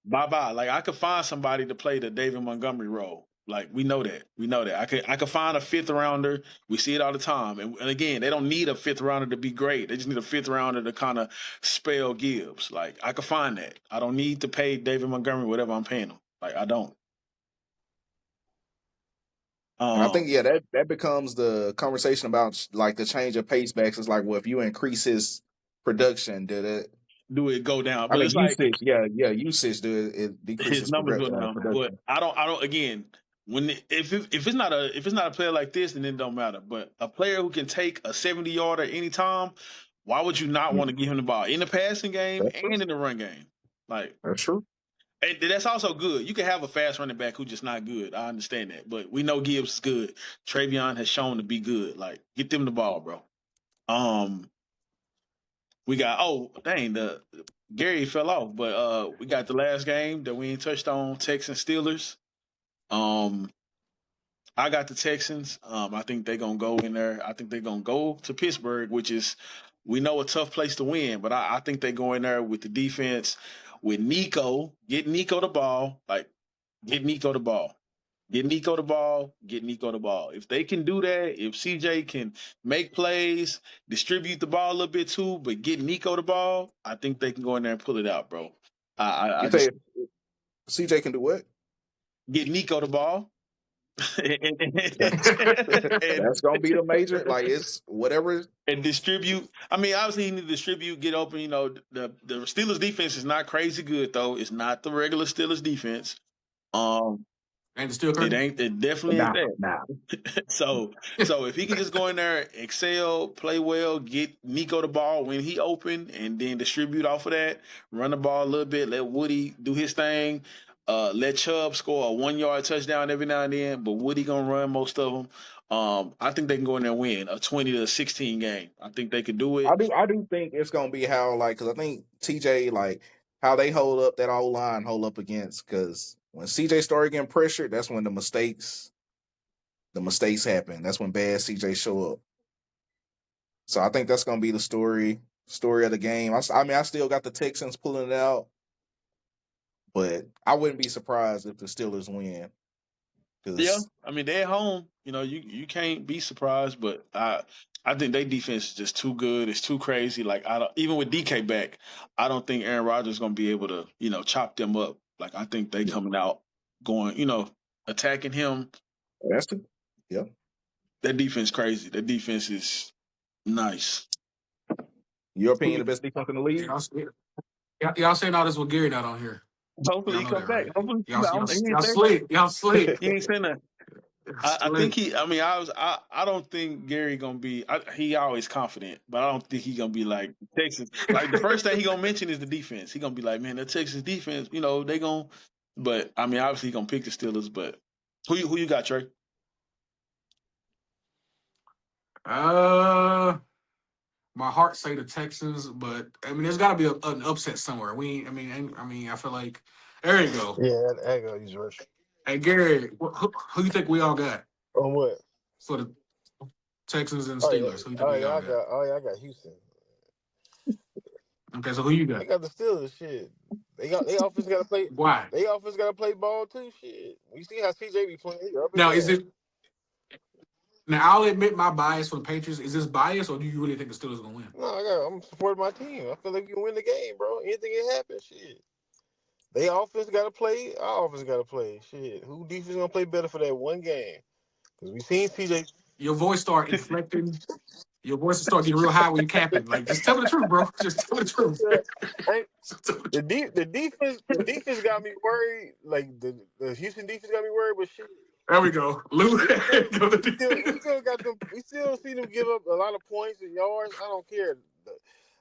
bye bye. Like I could find somebody to play the David Montgomery role. Like we know that, I could find a fifth rounder. We see it all the time, and again, they don't need a fifth rounder to be great. They just need a fifth rounder to kind of spell Gibbs. Like I could find that. I don't need to pay David Montgomery whatever I'm paying him. Like I don't. And I Um, think that becomes the conversation about like the change of pace backs. Is like, well, if you increase his production, did it? do it go down? I But mean, it's like usage, yeah, usage. Do it his decreases numbers go down. But production? I don't. Again, if it's not a player like this, then it don't matter. But a player who can take a 70 yarder any time, why would you not Yeah, want to give him the ball in the passing game that's true. and in the run game? Like, That's true. and that's also good. You can have a fast running back who's just not good. I understand that, but we know Gibbs is good. Travion has shown to be good. Like, get them the ball, bro. Um, we got dang the Gary fell off, but we got the last game that we ain't touched on, Texans Steelers. Um, I got the Texans. I think they're gonna go in there. I think they're gonna go to Pittsburgh, which is we know a tough place to win, but I think they go in there with the defense, with Nico, get Nico the ball, like get Nico the ball. Get Nico the ball, get Nico the ball. If they can do that, if CJ can make plays, distribute the ball a little bit too, but get Nico the ball, I think they can go in there and pull it out, bro. I You say just if CJ can do what? get Nico the ball That's and that's gonna be the major. Like it's whatever. and distribute. I mean, obviously, he need to distribute, get open. The Steelers defense is not crazy good though. It's not the regular Steelers defense. Um, And the steel it curtain. ain't. It definitely ain't Nah, that. nah. So if he can just go in there, excel, play well, get Nico the ball when he open, and then distribute off of that, run the ball a little bit, let Woody do his thing, let Chubb score a 1 yard touchdown every now and then, but Woody gonna run most of them. I think they can go in there and win a 20-16 game. I think they could do it. I do think it's gonna be how like because I think TJ like how they hold up that old line hold up against because when CJ started getting pressured, that's when the mistakes happen. That's when bad CJ show up. So I think that's gonna be the story of the game. I mean I still got the Texans pulling it out, but I wouldn't be surprised if the Steelers win. Yeah, Because I mean they're at home. You know, you can't be surprised, but I think their defense is just too good. It's too crazy. Like I don't even with DK back, I don't think Aaron Rodgers is gonna be able to chop them up. Like I think they coming out going attacking him. that's the yeah. That defense crazy. That defense is nice. Your opinion, the Who- best defense in the league? Y'all saying all this with Gary not on here. Hopefully Y'all he know come that, back. right? Hopefully Y'all I y'all don't think he ain't y'all say that. slick. Y'all slick. He ain't saying that. Y'all I think slick. he. I mean, I don't think Gary gonna be. He always confident, but I don't think he gonna be like Texas. Like the first thing he gonna mention is the defense. He gonna be like, man, the Texas defense. They gonna. But I mean, obviously he gonna pick the Steelers. But who you got, Trey? My heart say the Texans, but I mean, there's got to be an upset somewhere. I feel like there you go. Yeah, I go use rush. Hey Gary, who you think we all got On what? for the Texans and Oh yeah, Steelers? Who you think we all got? I got Houston. Okay, so who you I got? got the Steelers. Shit, they offense got to play. Why? They offense got to play ball too. Shit, you see how CJ be playing? He up and Now is down. it? Now I'll admit my bias for the Patriots. Is this bias, or do you really think the Steelers gonna win? No, I'm supporting my team. I feel like you can win the game, bro. Anything can happen. Shit. They offense got to play. Our offense got to play. Shit. Who defense gonna play better for that one game? Because we seen CJ. Your voice start inflecting. Your voice will start getting real high when you capping. Like, just tell me the truth, bro. Just tell me the truth. Ain't- Just tell me the the truth. defense got me worried. Like the Houston defense got me worried, but shit. There we go. Lou, We still, go to we still got them. We still see them give up a lot of points and yards. I don't care.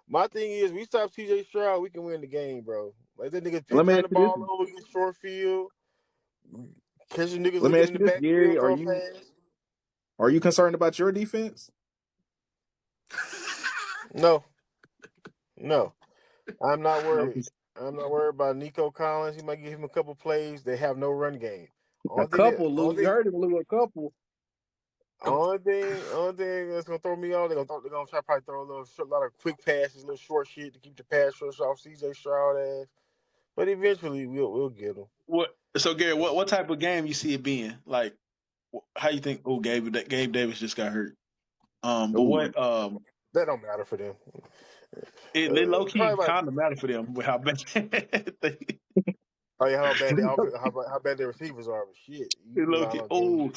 My thing is, we stop CJ Stroud, we can win the game, bro. Like that nigga Let me turn ask the you this. ball over, get short field, catching niggas Let me looking ask in you the this, Gary. backfield, throw pass. Are you concerned about your defense? No, no, I'm not No, worried. I'm not worried about Nico Collins. He might give him a couple plays. They have no run game. A Only thing that, couple, Lou. You heard him, Lou. A couple. only thing that's gonna throw me off. They're gonna try to probably throw a lot of quick passes, a little short shit to keep the pass rush off CJ Stroud ass. But eventually we'll get him. what? So Gary, what type of game you see it being? Like, how you think? Oh, Gabe Davis just got hurt. But Ooh. what? That don't matter for them. They low Probably key about kind of matter for them with how bad they oh yeah, how bad their receivers are. But shit, you low rely key. on Gabe. Oh,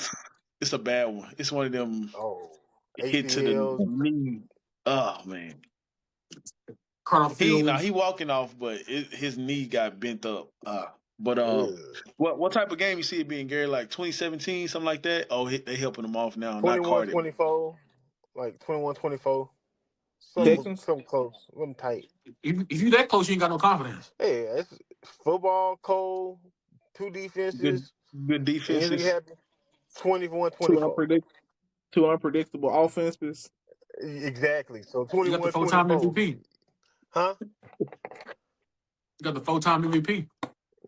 it's a bad one. It's one of them Oh, hit to the ACLs. knee. Oh man, Caught off the he field. walking off, but his knee got bent up. But Ugh. what type of game you see it being, Gary? Like 2017, something like that. Oh, they helping him off now, not 21, Cardi. 24, like 21-24. Mm. Something close, something tight. If you that close, you ain't got no confidence. Hey, it's football, cold, two Good defenses. good Anything defenses. happen? 21, Two 24. unpredict two unpredictable offenses. Exactly. So You got the 21, full-time 24. MVP. Huh? You got the full-time MVP.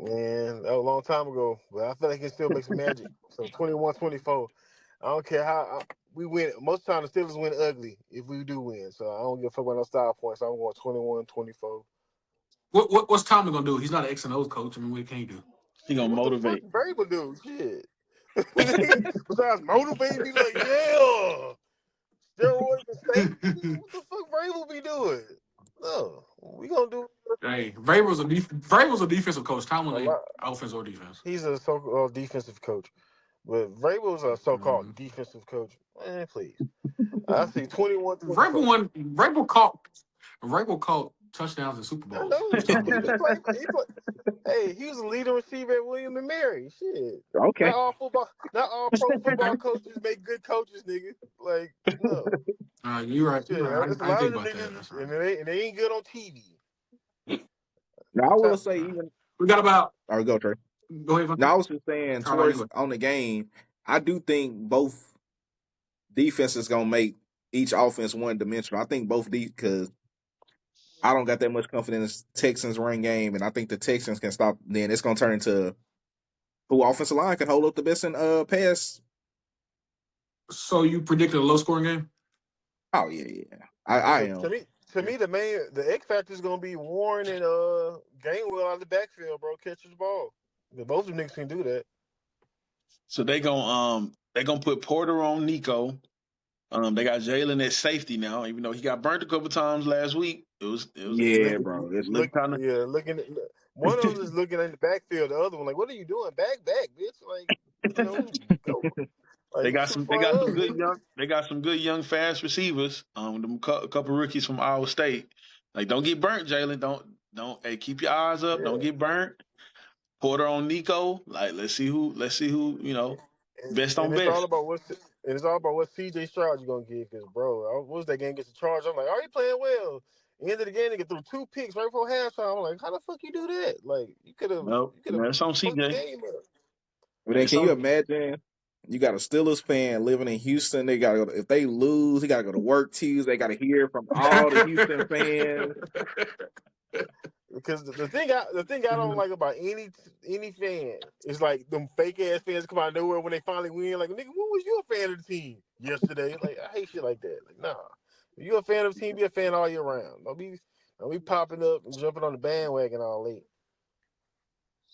Man, that was a long time ago, but I feel like it still makes magic. So 21, 24. I don't care how we win. Most of the time, the Steelers win ugly if we do win. So I don't give a fuck about no style points. I'm going 21, 24. What's Tomlin gonna do? He's not an X and O's coach. I mean, what can he do? He gonna What the fuck motivate. Vrabel do? Shit. Besides motivating me like, yeah, steroids and steak. What the fuck Vrabel be doing? No, we gonna do Hey, Vrabel's a defensive coach. Tomlin a ain't lot. offense or defense. He's a so-called defensive coach, but Vrabel's a so-called Mm-hmm. defensive coach. Man, please. I see 21, Vrabel 24. won. Vrabel caught touchdowns in Super I Bowls. know What you talking about? he played. Hey, he was a leading receiver at William and Mary. Shit. Okay. Not all pro football coaches make good coaches, nigga. Like, no. You're right. You're Shit. right. There's a I lot think of them about that. niggas That's right. and they ain't good on TV. Now I will Top, say even. We got about. Or go Trey. Go ahead, Now Vonta. I was just saying How about towards you? on the game. I do think both defenses gonna make each offense one dimensional. I think both because I don't got that much confidence in Texans run game, and I think the Texans can stop. Then it's gonna turn into who offensive line can hold up the best in pass. So you predicted a low scoring game? Oh yeah. I am. To me, the X factor is gonna be Warren and Gainwell out of the backfield, bro. Catch the ball. Both of them niggas can do that. So they gonna put Porter on Nico. They got Jalen at safety now, even though he got burnt a couple times last week. It Yeah, Look, bro. It's looked kind of. yeah, looking. One of them is looking in the backfield. The other one, like, what are you doing? Back, bitch. Like, go. Like, They you got too some. They far got some up, good nigga. young. They got some good young fast receivers. A couple rookies from Iowa State. Like, don't get burnt, Jalen. Don't. Hey, keep your eyes up. Don't Yeah. get burnt. Porter on Nico. Like, let's see who. Best And on it's all best. about what CJ Stroud you gonna get, because bro, what was that game against the Chargers? I'm like, are you playing well? End of the game, they get through 2 picks right before halftime. I'm like, how the fuck you do that? Like, you could have No, that's on fucked the CJ. game up. But then It's can you on. imagine? You got a Steelers fan living in Houston. They gotta go if they lose, he gotta go to work Tuesday. They gotta hear from all the Houston fans. Because the thing I don't like about any fan is like them fake ass fans come out of nowhere when they finally win. Like, nigga, when was you a fan of the team yesterday? Like, I hate shit like that. Like, nah, if you a fan of the team, be a fan all year round. Don't be popping up and jumping on the bandwagon all late.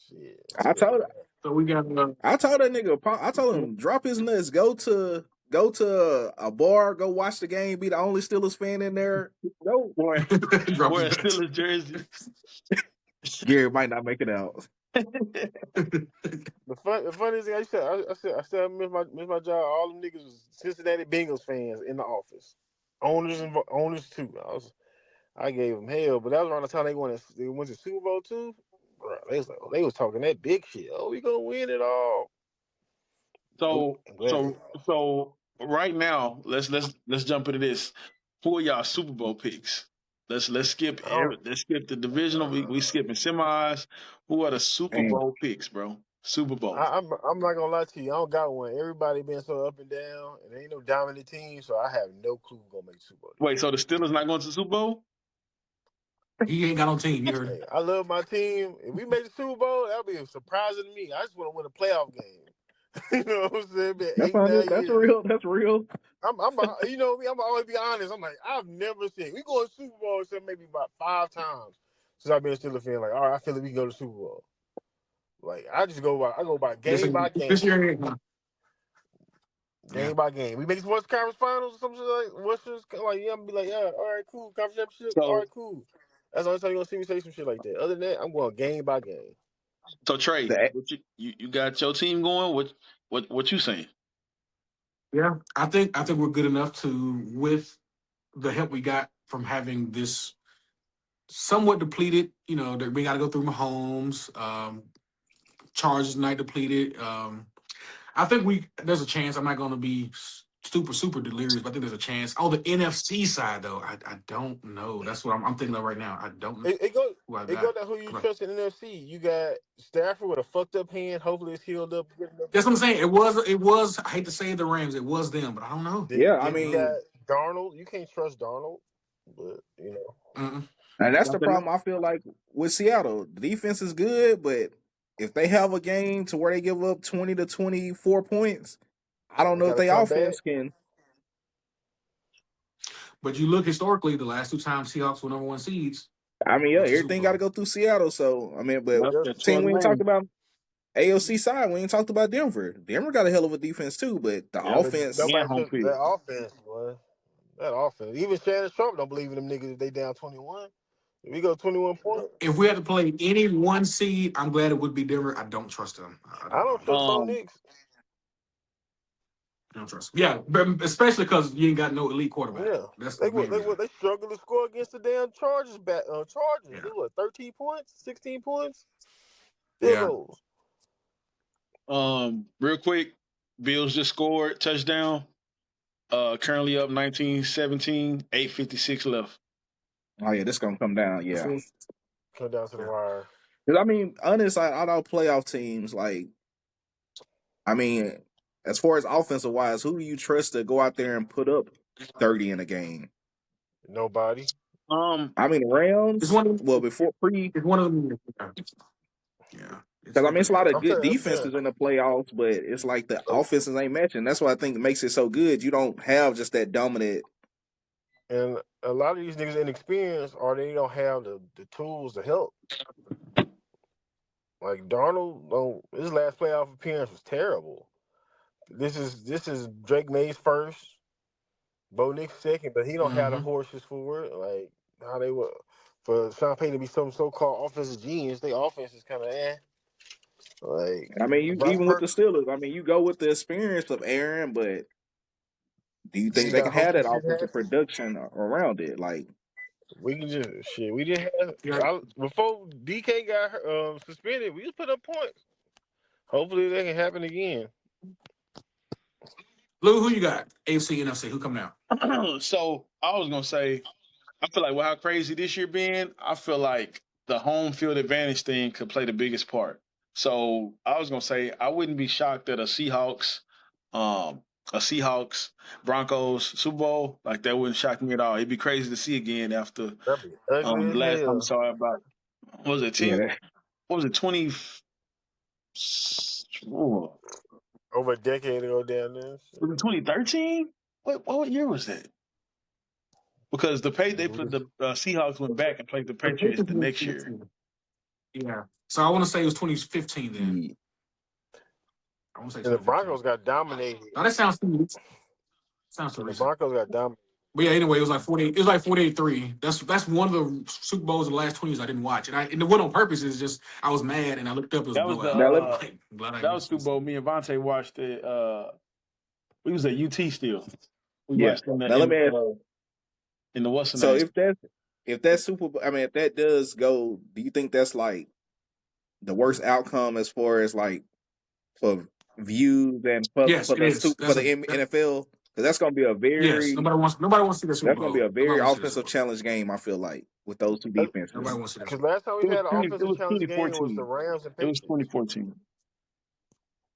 Shit, I told So we got I told that nigga, I told him drop his nuts, go to a bar, go watch the game, be the only Steelers fan in there. Go. Boy, drop his wear a nuts. Steelers jersey. Gary might not make it out. the funniest thing I said I miss my job. All them niggas was Cincinnati Bengals fans in the office, owners too. I gave them hell, but that was around the time they went to Super Bowl too. Bro, they was talking that big shit. Oh, we gonna win it all. Nope. So I'm glad so so right now, let's jump into this. Who are y'all Super Bowl picks? Let's skip I don't. let's skip the divisional. We skipping semis. Who are the Super And Bowl picks, bro? Super Bowl. I'm not gonna lie to you. I don't got one. Everybody been so up and down, and ain't no dominant team, so I have no clue who gonna make the Super Bowl this Wait, year. so the Steelers not going to the Super Bowl? He ain't got no team. You heard Hey, him. I love my team. If we make the Super Bowl, that'll be surprising to me. I just want to win a playoff game. You know what I'm saying? Been that's 8, 9 that's years. real. That's real. You know me. I'm always be honest. I'm like, I've never seen we go to Super Bowl except maybe about 5 times since I've been a Steelers fan. Like, all right, I feel like we can go to Super Bowl. Like, I go by This game by this game. year, yeah. Game by game. We make it West Conference Finals or something like Western's like, yeah, I'm gonna be like, yeah, all right, cool. Conference championship, all So right, cool. That's the only time you're gonna see me say some shit like that. Other than that, I'm going game by game. Trey, The what you got your team going? What you saying? Yeah, I think we're good enough to, with the help we got from having this somewhat depleted. You know, that we got to go through Mahomes. Charges night depleted. I think there's a chance. I'm not going to be super delirious, but I think there's a chance. On the NFC side, though, I don't know. That's what I'm thinking of right now. I don't know It goes who I it goes got. down who you trust in the NFC. You got Stafford with a fucked up hand. Hopefully it's healed up good enough. That's what I'm saying. It was. I hate to say the Rams. It was them, but I don't know. Yeah, I Then you got mean, Darnold. You can't trust Darnold, but Mm-mm. and that's the Nothing. problem I feel like with Seattle. The defense is good, but if they have a game to where they give up 20 to 24 points, I don't they know if gotta their come back. offense can. But you look historically, the last 2 times Seahawks were number one seeds, I mean, yeah, went to the Super everything got to Bowl. go through Seattle. So, I mean, but Yep, Yep. that team 12 we ain't talked man. about AOC side, we ain't talked about Denver. Denver got a hell of a defense too, but the Yep. But offense, And nobody home took field. that offense, boy. That offense. Even Shannon Sharp don't believe in them niggas if they down 21. If we go 21 points, If we had to play any one seed, I'm glad it would be Denver. I don't trust them. I I don't. I don't don't, trust Bo Um Nix. I don't trust them. Yeah, but especially because you ain't got no elite quarterback. Yeah. That's the They main reason. they struggle to score against the damn Chargers Chargers. Yeah. They what, 13 points, 16 points? Field Yeah. goals. real quick, Bills just scored touchdown. Currently up 19-17, 8:56 left. oh yeah, this gonna come down. That's Yeah, it. Come down to the Yeah. wire. because I mean, honest, out of playoff teams, like, I mean, as far as offensive wise, who do you trust to go out there and put up 30 in a game? Nobody. Um, I mean, the It's Rams. one of Well, before pre, it's one of them. Yeah. because I mean, it's a lot of good I'm saying. defenses in the playoffs, but it's like the offenses ain't matching. That's what I think makes it so good. You don't have just that dominant. And a lot of these niggas inexperienced or they don't have the tools to help. Like Darnold, his last playoff appearance was terrible. This is Drake May's first, Bo Nick's second, but he don't have the Mm-hmm. horses for it. Like how they were for Sean Payton to be some so-called offensive genius. Their offense is kind of Like I mean, you Brock even with the Purdy, Steelers, I mean, you go with the experience of Aaron, but do you think he they got can have that hosted shit offensive happen. production around it? Like, We can just shit. We didn't have Yeah. before DK got suspended. We just put up points. Hopefully that can happen again. Lou, who you got? AFC, NFC. Who coming out? So I was gonna say, I feel like with how crazy this year been, I feel like the home field advantage thing could play the biggest part. So I was gonna say I wouldn't be shocked at um, a Seahawks Broncos Super Bowl. Like that wouldn't shock me at all. It'd be crazy to see again after That'd be ugly the as last time we hell. saw it about what was it yeah, 10? What was it 20? Oh, Over a decade ago down there. was it 2013? What year was that? Because they put Mhm. the Seahawks went back and played the The Patriots Patriots the was next year. 15. Yeah. So I want to say it was 2015 then. yeah. I want to say And the 2015. Broncos got dominated. Now that sounds too recent. Sounds too And the recent. Broncos got dominated. But yeah, anyway, it was like 48. It was like 48-3. That's one of the Super Bowls of the last 20 years I didn't watch. And it wasn't on purpose. It's just I was mad and I looked up. It was a That was the blowout. Now let, Like, glad I that didn't was see Super Bowl. some. Me and Vontae watched it. We was at UT still. We yeah. watched in Now let me ask. the what's the So name? if that Super Bowl, I mean, if that does go, do you think that's like the worst outcome as far as like for views and Yes, it is. For the NFL? Because that's going to be Yes. Nobody wants to see the Super that's going to be Bowl. a Nobody very wants to see the Super offensive Bowl. challenge game. I feel like with those two Nobody defenses. wants to see the Because Super Bowl. last time we had an It offensive was challenge game was the 2014. Rams and It was Patriots. 2014.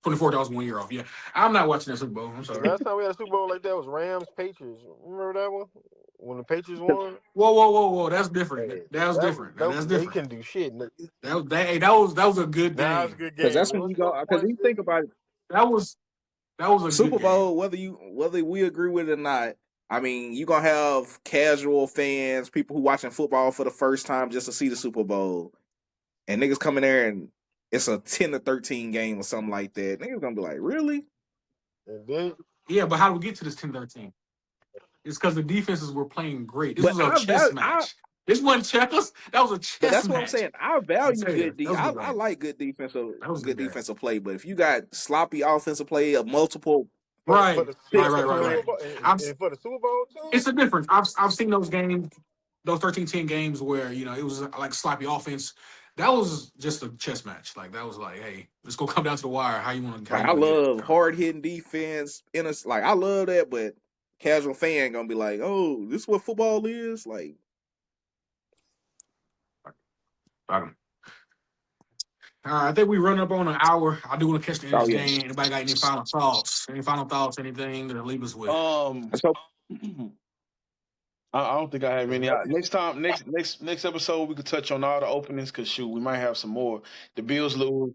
24, that was 1 year off. Yeah. I'm not watching that Super Bowl. I'm The sorry. last time we had a Super Bowl like that was Rams Patriots. Remember that one when the Patriots won? Whoa. That's different. Hey, That was different. That's they different. couldn't do shit. That was a good Now it's a game. good Because game. that's It when was you go. close Because points. you think about it, That was a good Super game. Bowl, whether we agree with it or not. I mean, you're gonna have casual fans, people who watching football for the first time just to see the Super Bowl, and niggas coming there and it's a 10-13 game or something like that. Niggas gonna be like, really? And then Yeah, but how do we get to this 10-13? It's because the defenses were playing great. This But was a chess match. This wasn't checkers. That was a but chess that's what I'm match. saying. I I value tell you, that was a good I game. like That was a good game. defensive play. But if you got sloppy offensive play of multiple for Right. the picks for the Super occurring, Bowl I've, and for the Super Bowl too. it's a difference. I've seen those games, those 13-10 games where, it was like sloppy offense. That was just a chess match. Like, that was like, hey, let's go come down to the wire. How you want to like I get it? love hard hitting defense. Like I love that, but casual fan gonna be like, oh, this is what football is. Like, I think we run up on an hour. I do want to catch the end of oh this yeah. game. Anybody got any final thoughts? Any final thoughts? Anything to leave us with? So I don't think I have It's any. lucky. Next episode, we could touch on all the openings because shoot, we might have some more. The Bills lose.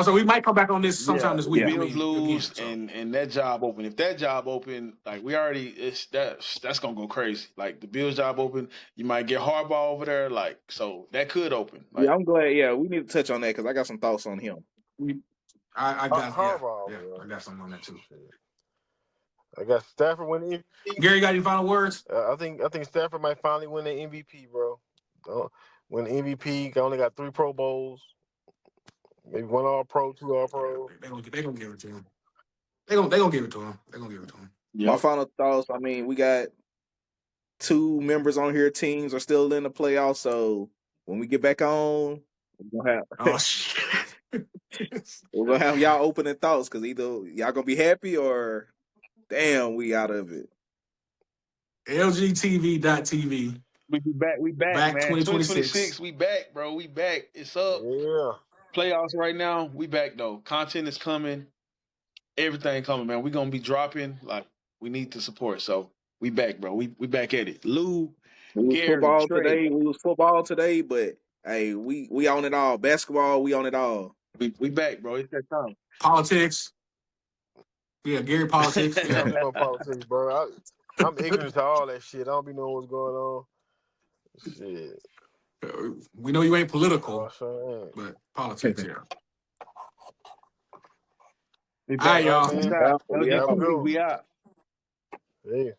So we might come back on this sometime Yeah, this the week. yeah. I Bills mean, again. lose, So and that job open. If that job open, like we already, that's gonna go crazy. Like the Bills job open, you might get Harbaugh over there. Like so, that could open. Like Yeah, I'm glad. Yeah, we need to touch on that because I got some thoughts on him. I got Harbaugh, I bro. got something on that too. I got Stafford winning MVP. Gary, got any final words? I think Stafford might finally win the MVP, bro. Win the MVP. Only got 3 Pro Bowls. Maybe 1 All Pro, 2 All Pro. They gonna give it to him. They gonna give it to him. They gonna give it to him. My yep. final thoughts. I mean, we got 2 members on here. Teams are still in the playoffs, so when we get back on, we're gonna Oh have shit. we're gonna have y'all opening thoughts because either y'all gonna be happy or damn, we out of it. LGTV.TV. We be back. We back, Back man. 2026. 2026. We back, bro. We back. It's up. Yeah. Playoffs right now. We back though. Content is coming. Everything coming, man. We gonna be dropping. Like we need the support. So we back, bro. We back at it. Lou, We was Gary, Trey. football today, but hey, we own it all. Basketball, we own it all. We back, bro. It's that time. Politics. Yeah, Gary politics. I Yeah. don't do no politics, bro. I'm ignorant to all that shit. I don't be knowing what's going on. Shit. We know you ain't political, Oh, sure. but politics, yeah. Be All right, back. y'all. Man. Peace out. We have a LGP, good one. we out. Yeah.